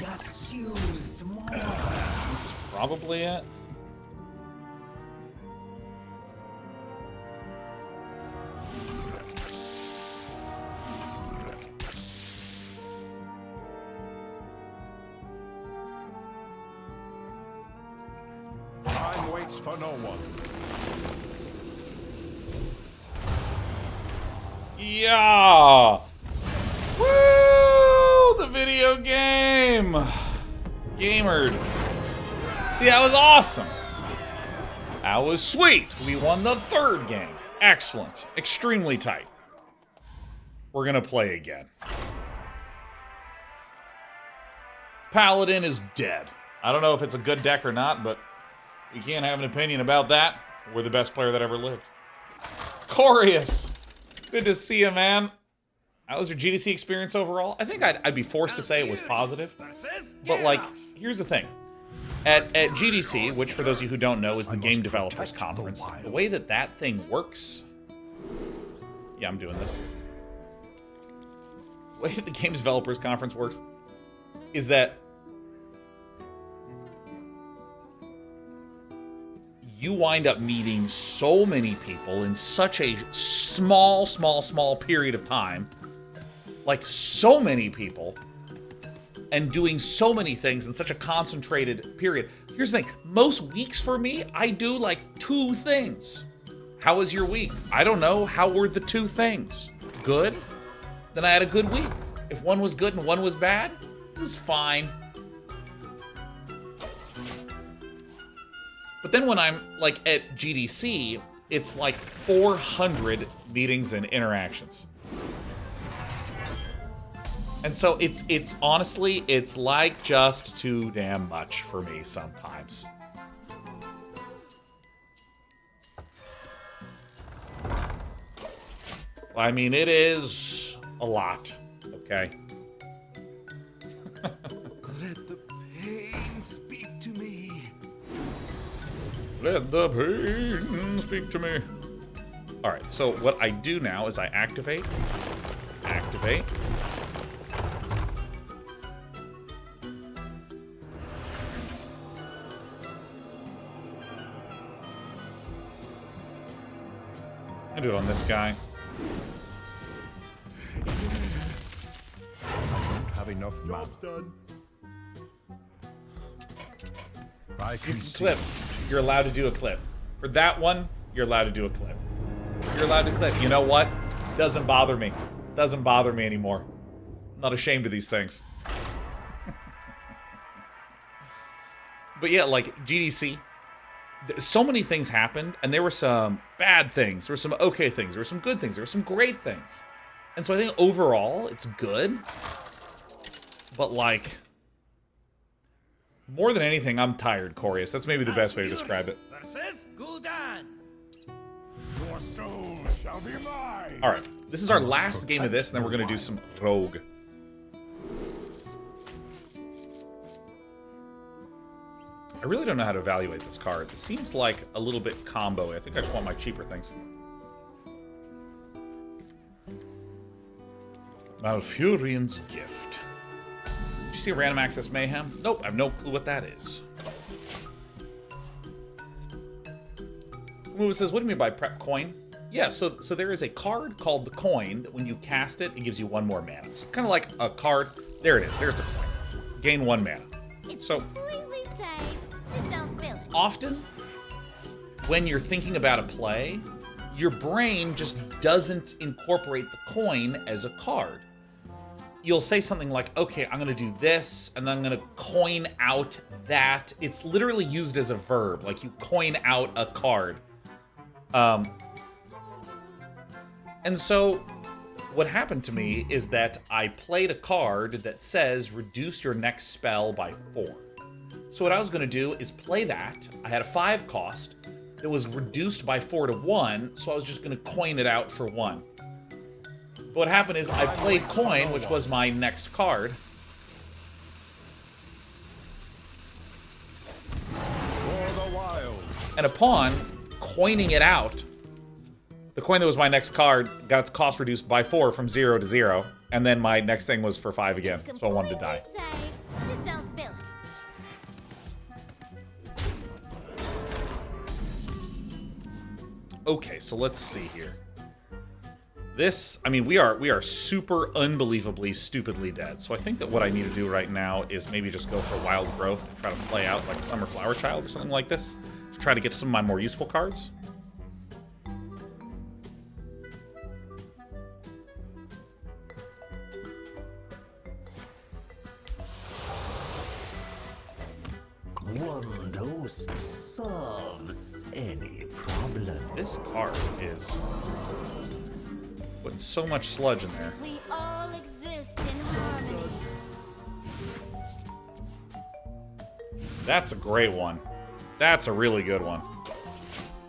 Just use more. This is probably it. Time waits for no one. Yeah! Woo! The video game! Gamered. See, that was awesome. That was sweet. We won the third game. Excellent. Extremely tight. We're gonna play again. Paladin is dead. I don't know if it's a good deck or not, but we can't have an opinion about that. We're the best player that ever lived. Corius! Good to see you, man. How was your GDC experience overall? I think I'd be forced to say it was positive. But, like, here's the thing. At GDC, which for those of you who don't know is the Game Developers Conference, the way that thing works... Yeah, I'm doing this. The way that the Game Developers Conference works is that you wind up meeting so many people in such a small period of time. Like, so many people. And doing so many things in such a concentrated period. Here's the thing. Most weeks for me, I do, like, 2 things. How was your week? I don't know. How were the 2 things? Good? Then I had a good week. If one was good and one was bad, it was fine. But then when I'm, like, at GDC, it's like 400 meetings and interactions. And so it's honestly, it's like just too damn much for me sometimes. I mean, it is a lot, okay? Let the pain speak to me. Let the pain speak to me. All right, so what I do now is I activate. I'm gonna do it on this guy. I don't have enough mana. I can see. Clip. You're allowed to do a clip. For that one, you're allowed to do a clip. You're allowed to clip. You know what? Doesn't bother me. Doesn't bother me anymore. I'm not ashamed of these things. But yeah, like GDC, so many things happened, and there were some bad things, there were some okay things, there were some good things, there were some great things. And so I think overall, it's good. But like, more than anything, I'm tired, Corius. That's maybe the best way to describe it. Versus Gul'dan. Your soul shall be mine. All right, this is our last game of this, and then we're gonna do some Rogue. I really don't know how to evaluate this card. It seems like a little bit combo. I think I just want my cheaper things. Malfurion's Gift. Did you see Random Access Mayhem? Nope, I have no clue what that is. Moo says, what do you mean by prep coin? Yeah, so there is a card called the coin that when you cast it, it gives you 1 more mana. So it's kind of like a card. There it is. There's the coin. Gain 1 mana. It's So completely safe. Just don't spill it. often, when you're thinking about a play, your brain just doesn't incorporate the coin as a card. You'll say something like, okay, I'm gonna do this, and then I'm gonna coin out that. It's literally used as a verb, like you coin out a card. And so what happened to me is that I played a card that says reduce your next spell by 4. So what I was going to do is play that. I had a 5 cost that was reduced by 4 to 1, so I was just going to coin it out for 1. But what happened is I played coin, which was my next card. For the wild. And upon coining it out, the coin that was my next card got its cost reduced by 4 from 0 to 0, and then my next thing was for 5 again, so I wanted to die. Completely safe. Just don't spill it. Okay, so let's see here. This, I mean, we are super unbelievably stupidly dead. So I think that what I need to do right now is maybe just go for Wild Growth and try to play out like a Summer Flower Child or something like this to try to get some of my more useful cards. One dose solves any problem. This card is putting so much sludge in there. We all exist in harmony. That's a great one. That's a really good one.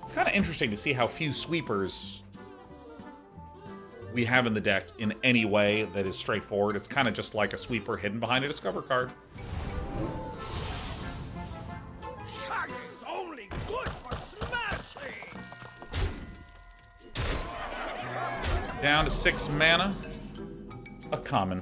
It's kind of interesting to see how few sweepers we have in the deck in any way that is straightforward. It's kind of just like a sweeper hidden behind a Discover card. Shagging's only good for smashing. Down to 6 mana. A common.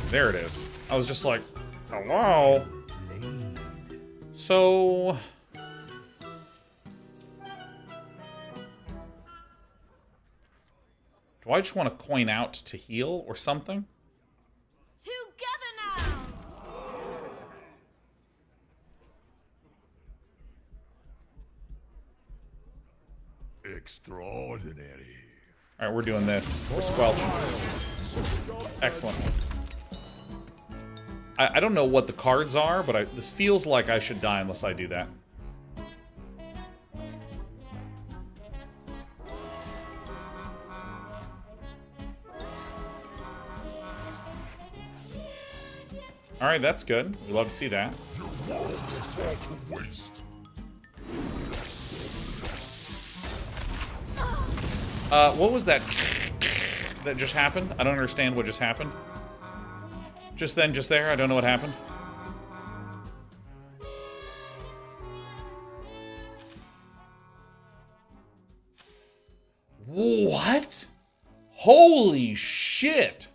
There it is. I was just like, hello? So... do I just want to coin out to heal or something? Together now! Extraordinary. Alright, we're doing this. We're squelching. Excellent. I don't know what the cards are, but this feels like I should die unless I do that. Alright, that's good. We love to see that. Your world will fall to waste. What was that that just happened? I don't understand what just happened. Just then, just there, I don't know what happened. What? Holy shit!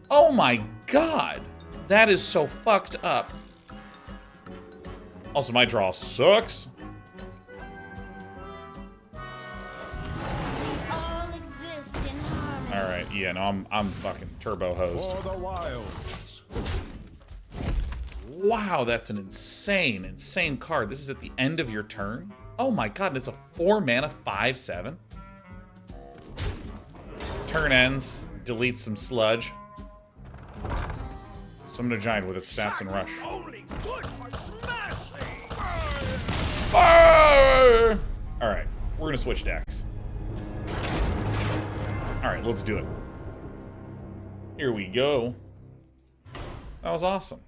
Oh my god! That is so fucked up. Also, my draw sucks. All exist in harmony. Alright, yeah, no, I'm fucking turbo hosed. For the wilds. Wow, that's an insane, insane card. This is at the end of your turn? Oh my god, and it's a 4 mana 5/7. Turn ends, delete some sludge. Summon a giant with its stats and rush. Only good for smashing. Alright, we're gonna switch decks. Alright, let's do it. Here we go. That was awesome.